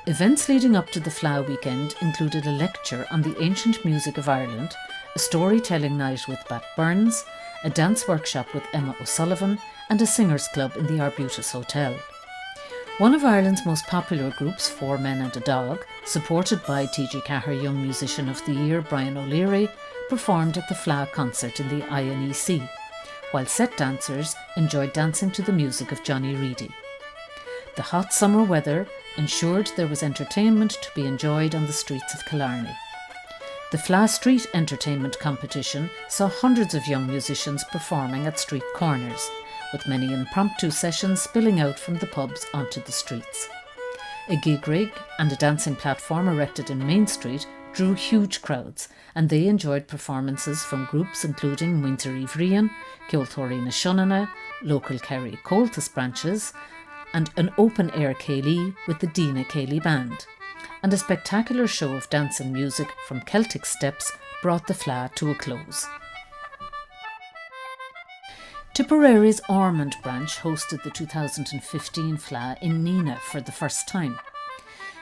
Events leading up to the Fleadh weekend included a lecture on the ancient music of Ireland, a storytelling night with Bat Burns, a dance workshop with Emma O'Sullivan, and a singers' club in the Arbutus Hotel. One of Ireland's most popular groups, Four Men and a Dog, supported by T.G. Cahir Young Musician of the Year Brian O'Leary, performed at the Fleadh concert in the INEC, while set dancers enjoyed dancing to the music of Johnny Reedy. The hot summer weather ensured there was entertainment to be enjoyed on the streets of Killarney. The Fleadh Street Entertainment Competition saw hundreds of young musicians performing at street corners, with many impromptu sessions spilling out from the pubs onto the streets. A gig rig and a dancing platform erected in Main Street drew huge crowds, and they enjoyed performances from groups including Windsor Ivrian, Ceoltóirí na Seonanna, local Kerry Comhaltas branches, and an open-air céilí with the Dingle Céilí Band. And a spectacular show of dance and music from Celtic steps brought the Fleadh to a close. Tipperary's Ormond branch hosted the 2015 Fleadh in Nenagh for the first time.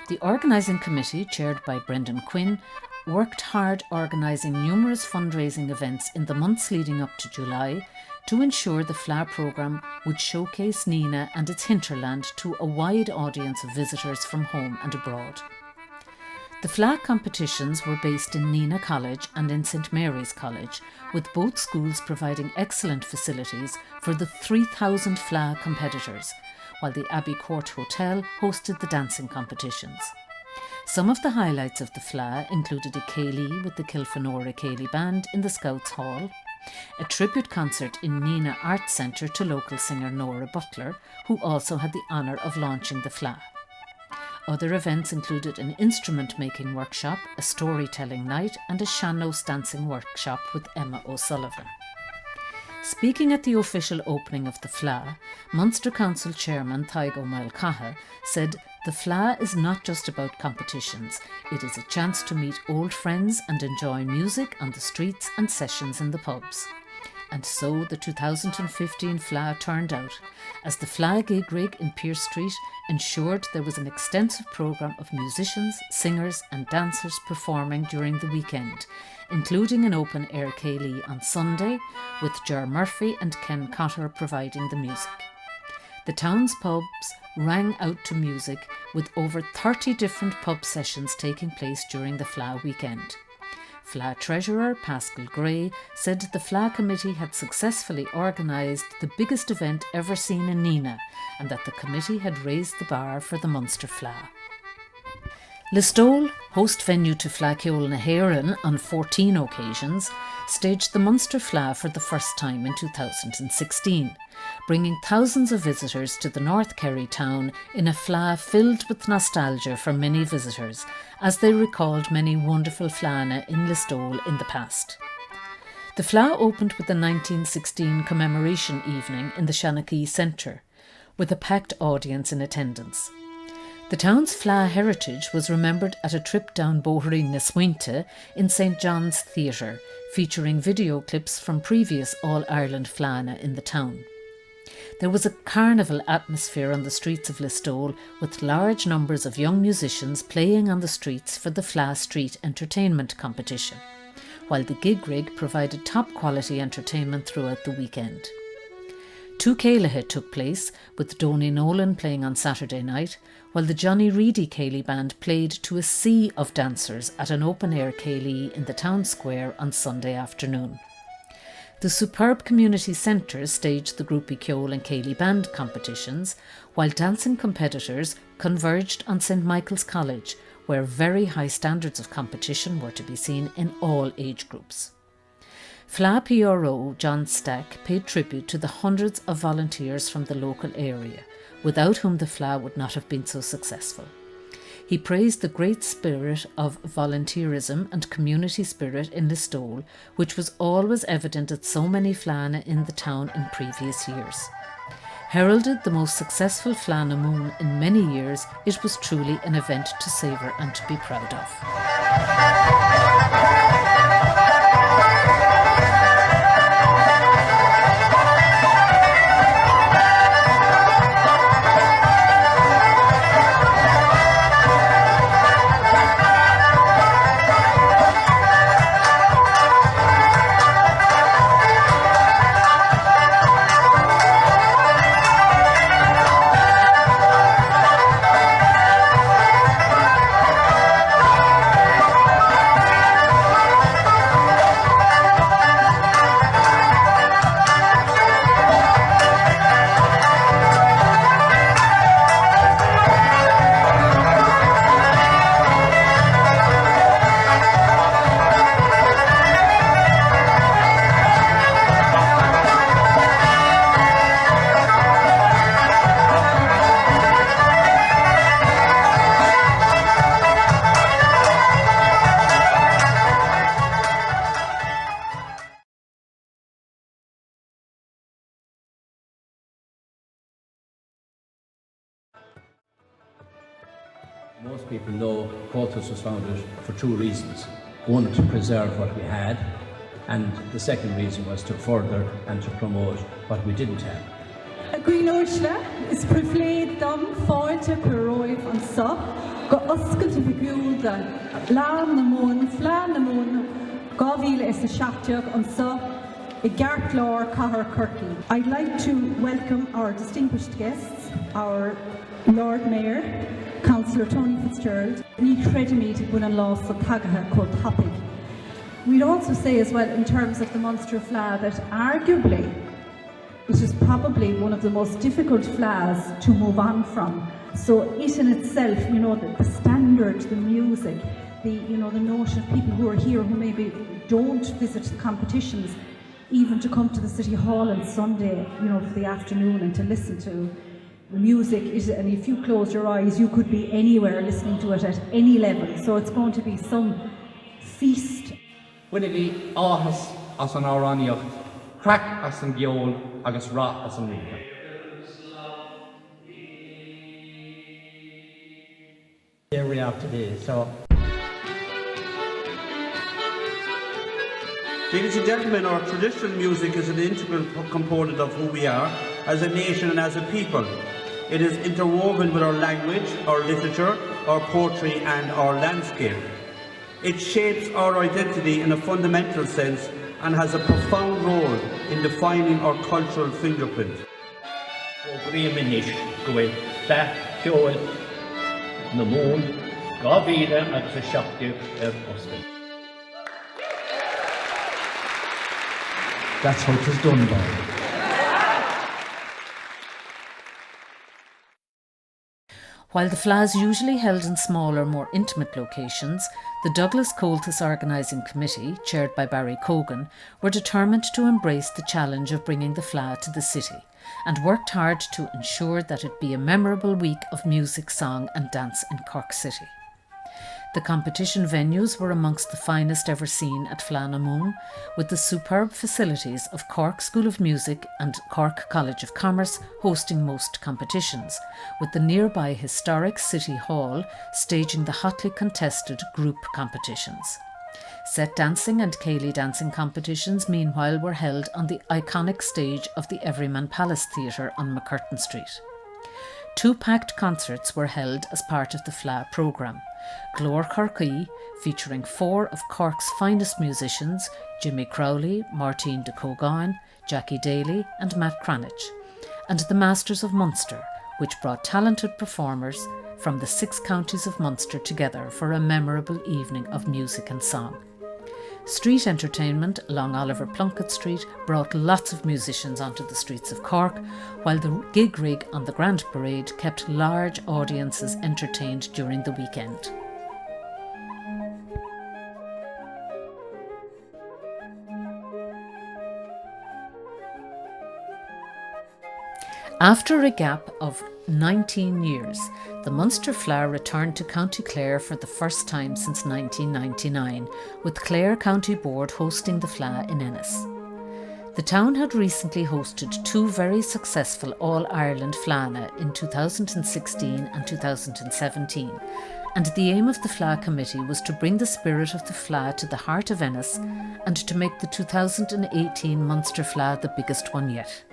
The organising committee, chaired by Brendan Quinn, worked hard organising numerous fundraising events in the months leading up to July to ensure the Fleadh programme would showcase Nenagh and its hinterland to a wide audience of visitors from home and abroad. The Fleadh competitions were based in Nenagh College and in St Mary's College, with both schools providing excellent facilities for the 3,000 Fleadh competitors, while the Abbey Court Hotel hosted the dancing competitions. Some of the highlights of the Fleadh included a céilí with the Kilfenora Céilí Band in the Scouts Hall, a tribute concert in Nenagh Arts Centre to local singer Nora Butler, who also had the honour of launching the Fleadh. Other events included an instrument-making workshop, a storytelling night and a sean-nós dancing workshop with Emma O'Sullivan. Speaking at the official opening of the Fleadh, Munster Council Chairman Tadhg Mulcahy said, "The Fleadh is not just about competitions, it is a chance to meet old friends and enjoy music on the streets and sessions in the pubs." And so the 2015 Fleadh turned out, as the Fleadh gig rig in Pearse Street ensured there was an extensive programme of musicians, singers and dancers performing during the weekend, including an open-air céilí on Sunday, with Ger Murphy and Ken Cotter providing the music. The town's pubs rang out to music, with over 30 different pub sessions taking place during the Fleadh weekend. Fleadh Treasurer Pascal Gray said the Fleadh Committee had successfully organised the biggest event ever seen in Nenagh, and that the committee had raised the bar for the Munster Fleadh. Listowel, host venue to Fleadh Cheoil na hÉireann on 14 occasions, staged the Munster Fleadh for the first time in 2016, bringing thousands of visitors to the North Kerry town in a Fleadh filled with nostalgia for many visitors, as they recalled many wonderful Fleadhna in Listowel in the past. The Fleadh opened with the 1916 commemoration evening in the Shanachie Centre, with a packed audience in attendance. The town's Fleadh heritage was remembered at a trip down Bohereen na Smuinte in St John's Theatre, featuring video clips from previous All-Ireland Fleadhna in the town. There was a carnival atmosphere on the streets of Listowel, with large numbers of young musicians playing on the streets for the Fleadh Street Entertainment Competition, while the gig rig provided top-quality entertainment throughout the weekend. Two céileathe took place, with Donnie Nolan playing on Saturday night, while the Johnny Reedy Céilí Band played to a sea of dancers at an open-air céilí in the town square on Sunday afternoon. The superb community centre staged the Groupie Cheoil and Céilí Band competitions, while dancing competitors converged on St Michael's College, where very high standards of competition were to be seen in all age groups. Fleadh PRO John Stack paid tribute to the hundreds of volunteers from the local area, without whom the Fleadh would not have been so successful. He praised the great spirit of volunteerism and community spirit in Listowel, which was always evident at so many Fleadhna in the town in previous years. Heralded the most successful Fleadhna Moon in many years, it was truly an event to savour and to be proud of. Most people know Comhaltas was founded for two reasons. One, to preserve what we had, and the second reason was to further and to promote what we didn't have. Gwynwysle is prifleid dom fáilte peroiv an sa, go oscailte figúda, lán na mún, flán na mún, gávíle is a seachtioch an sa, I Gartlor Cahar Kirky. I'd like to welcome our distinguished guests, our Lord Mayor, Councillor Tony Fitzgerald, Ní Credimí to Bunan Law for Tagaha called Topic. We'd also say as well, in terms of the Munster Fleadh, that arguably it is probably one of the most difficult fleadhs to move on from. So it in itself, the standard, the music, the notion of people who are here who maybe don't visit the competitions, even to come to the City Hall on Sunday, for the afternoon and to listen to the music. And if you close your eyes, you could be anywhere listening to it at any level. So it's going to be some feast. Winnigi áhas as an áráníocht, crack as an geol, agus rá as an rípa. Here we are today, so... Ladies and gentlemen, our traditional music is an integral component of who we are as a nation and as a people. It is interwoven with our language, our literature, our poetry and our landscape. It shapes our identity in a fundamental sense and has a profound role in defining our cultural fingerprint. Fleadh Cheoil na mún, gávíle agus a seachtioch oscail. That's how it was done by. While the Fleadhs usually held in smaller, more intimate locations, the Douglas Comhaltas Organising Committee, chaired by Barry Cogan, were determined to embrace the challenge of bringing the Fleadh to the city and worked hard to ensure that it be a memorable week of music, song and dance in Cork City. The competition venues were amongst the finest ever seen at Fleadh, with the superb facilities of Cork School of Music and Cork College of Commerce hosting most competitions, with the nearby historic City Hall staging the hotly contested group competitions. Set dancing and ceilidh dancing competitions meanwhile were held on the iconic stage of the Everyman Palace Theatre on McCurtain Street. Two packed concerts were held as part of the Fleadh programme. Glór Corcaí, featuring four of Cork's finest musicians, Jimmy Crowley, Martine de Cogan, Jackie Daly and Matt Cranich, and the Masters of Munster, which brought talented performers from the 6 counties of Munster together for a memorable evening of music and song. Street entertainment along Oliver Plunkett Street brought lots of musicians onto the streets of Cork, while the gig rig on the Grand Parade kept large audiences entertained during the weekend. After a gap of 19 years, the Munster Fleadh returned to County Clare for the first time since 1999, with Clare County Board hosting the Fleadh in Ennis. The town had recently hosted 2 very successful All-Ireland Fleadhna in 2016 and 2017, and the aim of the Fleadh Committee was to bring the spirit of the Fleadh to the heart of Ennis and to make the 2018 Munster Fleadh the biggest one yet.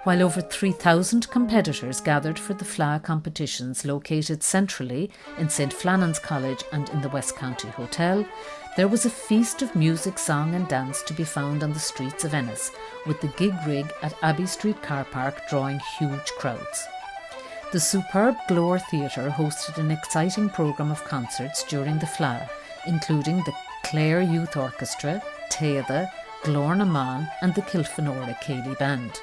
While over 3,000 competitors gathered for the Fleadh competitions located centrally in St Flannan's College and in the West County Hotel, there was a feast of music, song and dance to be found on the streets of Ennis, with the gig rig at Abbey Street Car Park drawing huge crowds. The superb Glór Theatre hosted an exciting programme of concerts during the Fleadh, including the Clare Youth Orchestra, Taithe, Ennistymon and the Kilfenora Ceilidh Band.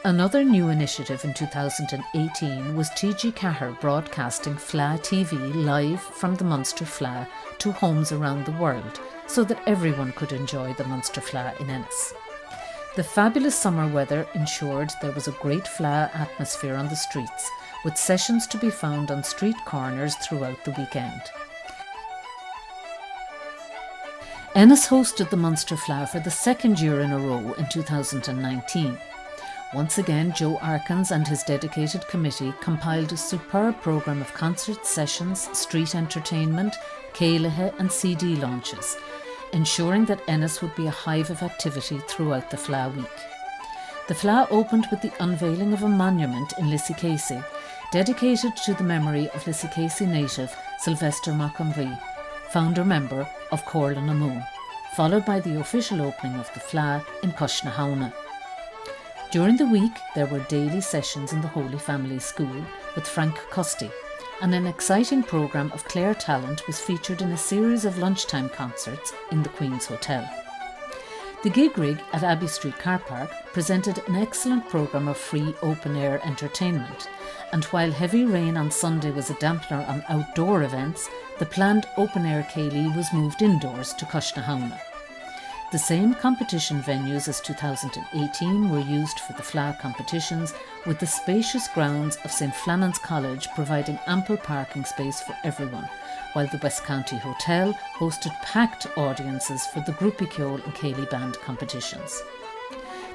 Another new initiative in 2018 was TG Cahir broadcasting Fleadh TV live from the Munster Fleadh to homes around the world, so that everyone could enjoy the Munster Fleadh in Ennis. The fabulous summer weather ensured there was a great Fleadh atmosphere on the streets, with sessions to be found on street corners throughout the weekend. Ennis hosted the Munster Fleadh for the second year in a row in 2019. Once again, Joe Arkins and his dedicated committee compiled a superb programme of concerts, sessions, street entertainment, céileatha and CD launches, ensuring that Ennis would be a hive of activity throughout the Fleadh week. The Fleadh opened with the unveiling of a monument in Lismore, dedicated to the memory of Lismore native Sylvester Macroom, founder member of Corlan na Moon, followed by the official opening of the Fleadh in Cashel. During the week, there were daily sessions in the Holy Family School with Frank Custy, and an exciting programme of Clare talent was featured in a series of lunchtime concerts in the Queen's Hotel. The gig rig at Abbey Street Car Park presented an excellent programme of free open-air entertainment, and while heavy rain on Sunday was a dampener on outdoor events, the planned open-air céilí was moved indoors to Cashel. The same competition venues as 2018 were used for the Fleadh competitions, with the spacious grounds of St Flannan's College providing ample parking space for everyone, while the West County Hotel hosted packed audiences for the Fleadh Cheoil and céilí band competitions.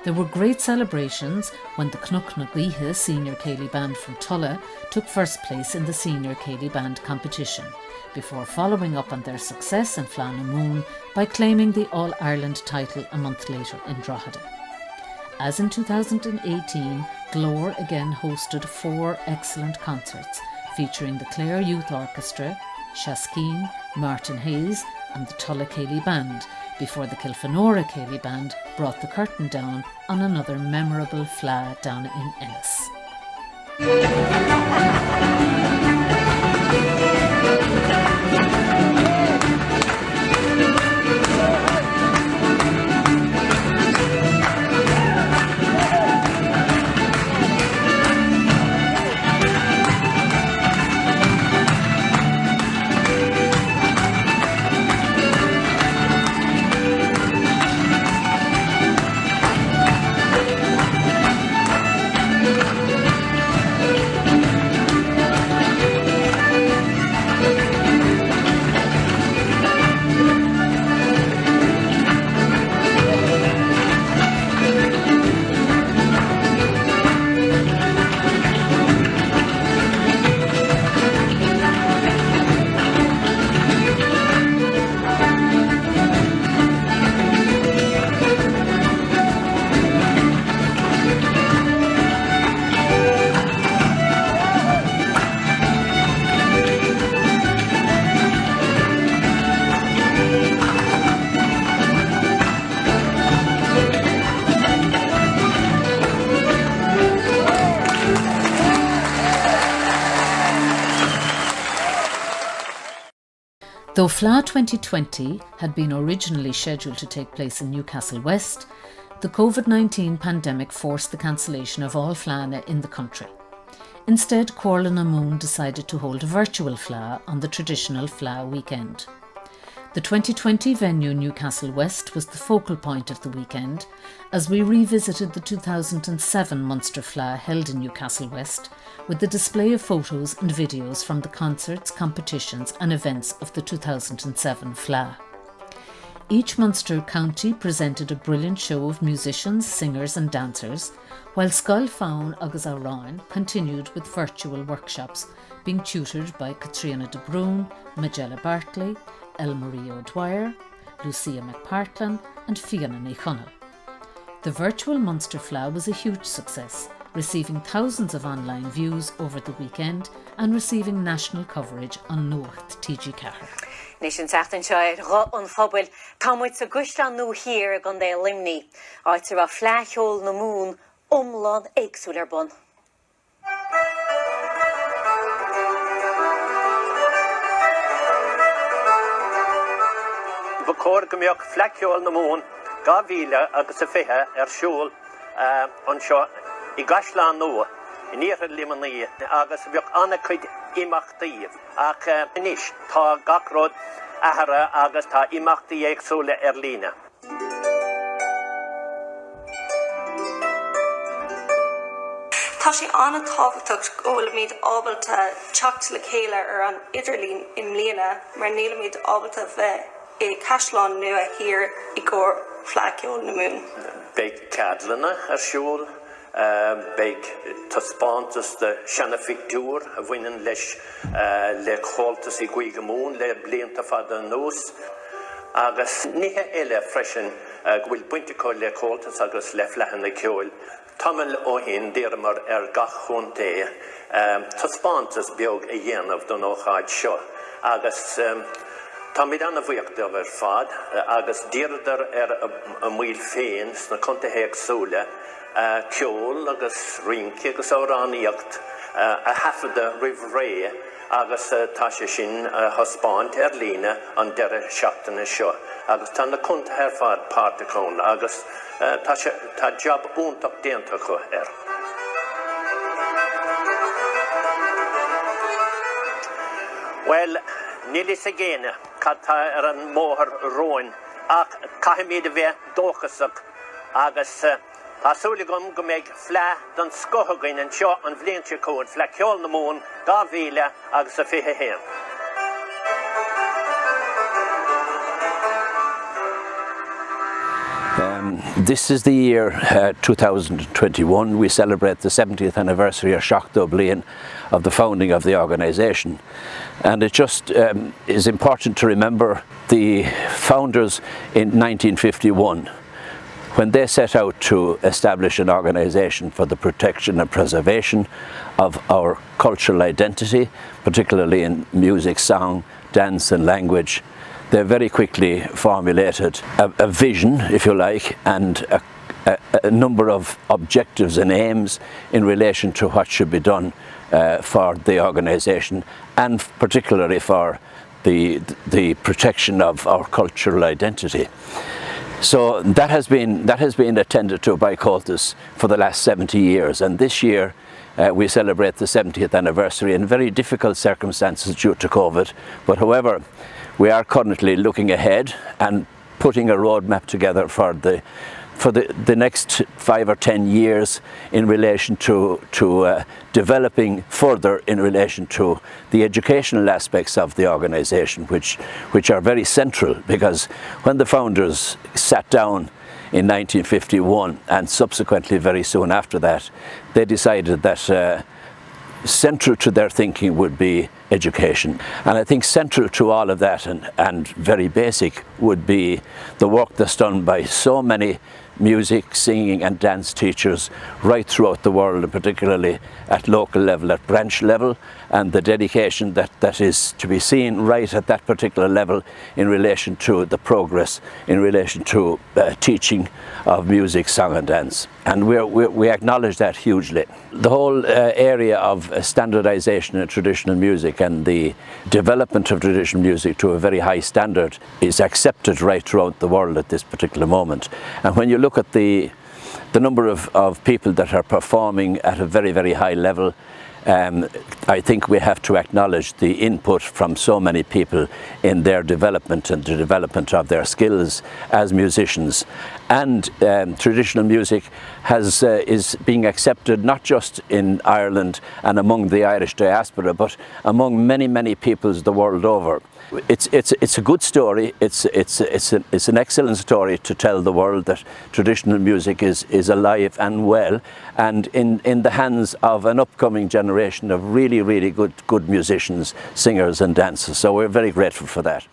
There were great celebrations when the Cnochnaghiha Senior Céilí Band from Tulla took first place in the Senior Céilí Band competition, before following up on their success in Fleadh na Moon by claiming the All-Ireland title a month later in Drogheda. As in 2018, Glór again hosted 4 excellent concerts featuring the Clare Youth Orchestra, Shaskeen, Martin Hayes and the Tulla Céilí Band, before the Kilfenora Céilí Band brought the curtain down on another memorable Fleadh down in Ennis. Though Fleadh 2020 had been originally scheduled to take place in Newcastle West, the COVID-19 pandemic forced the cancellation of all Fleadh in the country. Instead, Corlan na Moon decided to hold a virtual Fleadh on the traditional Fleadh weekend. The 2020 venue Newcastle West was the focal point of the weekend, as we revisited the 2007 Munster Fleadh held in Newcastle West, with the display of photos and videos from the concerts, competitions and events of the 2007 Fleadh. Each Munster county presented a brilliant show of musicians, singers and dancers, while Scoil Fáin agus Áráin continued with virtual workshops, being tutored by Catriona de Brún, Magella Bartley, Elmarie O'Dwyer, Lucia McPartlan and Fiona Ní Chonaill. The virtual Munster Fleadh was a huge success, receiving thousands of online views over the weekend and receiving national coverage on Nuacht TG4. Nation Sachtan Shire, on Fobwell, Comhaltas sa Guislan nu here on the Limni, Arthur a Fleadh Cheoil na Moon, Umlan Eigsúlarbun. Cork gymioch Fleadh Cheoil na Moon, Gavila agus a Fiha Siúl an seo I Gashlan nua, I Níor Limani agus bheoch anna chuid imachtaíomh ach inis tá gacród ahara agus tá imachtaí éagsúla lína. Tá sé anna tábhachtach óla míad ábalta teacht le chéile ar an idirlín in Mbliana mar níl míad ábalta bheith I Cashel nua here I gcór Fleadh Cheoil na Moon. Big Cadlana Siúl beig taspántas de sena fictúr a bhaineann leis le Comhaltas I Guigamún le blianta fada nós agus nithe eile freisin bhfuil buinte có le Comhaltas agus le Fleadh Cheoil. Tamil ó hyn dérmar gach chun té taspántas beag a dhéanamh don ócháid seo agus tá míid anna bhuiachta ar fad agus dírdar a míl féin sna conta héagsúla ceol agus rinci agus óráníocht a hafada rih ré agus tá sé sin thospáint lína an deire seachtainna seo agus tá na conta ar fad pártacón agus tá job úntaach déantacha Well, níl is a géine tá ar an móthar róin ach caiimiad a bheith dóchasach agus Tásúla gom go méid Fleadh don scothagainn an seo an bhliainte cóid Fleadh Cheoil na mún 2000 agus a 21. This is the year 2021. We celebrate the 70th anniversary of Seach Dublin of the founding of the organisation. And it just is important to remember the founders in 1951. When they set out to establish an organisation for the protection and preservation of our cultural identity, particularly in music, song, dance and language, they very quickly formulated a vision, if you like, and a number of objectives and aims in relation to what should be done for the organisation and particularly for the protection of our cultural identity. So that has been attended to by Comhaltas for the last 70 years, and this year we celebrate the 70th anniversary in very difficult circumstances due to COVID. But however, we are currently looking ahead and putting a roadmap together for the next 5 or 10 years in relation to developing further in relation to the educational aspects of the organisation, which are very central, because when the founders sat down in 1951 and subsequently very soon after that, they decided that central to their thinking would be education. And I think central to all of that and very basic would be the work that's done by so many music, singing and dance teachers right throughout the world, and particularly at local level, at branch level, and the dedication that is to be seen right at that particular level in relation to the progress, in relation to teaching of music, song and dance. And we acknowledge that hugely. The whole area of standardization in traditional music and the development of traditional music to a very high standard is accepted right throughout the world at this particular moment. And when you look at the number of people that are performing at a very, very high level, I think we have to acknowledge the input from so many people in their development and the development of their skills as musicians. And traditional music is being accepted not just in Ireland and among the Irish diaspora, but among many, many peoples the world over. It's a good story. It's an excellent story to tell the world that traditional music is alive and well, and in the hands of an upcoming generation of really, really good musicians, singers and dancers. So we're very grateful for that.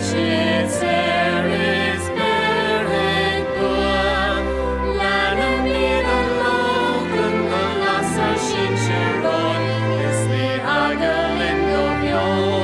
She Cheoil.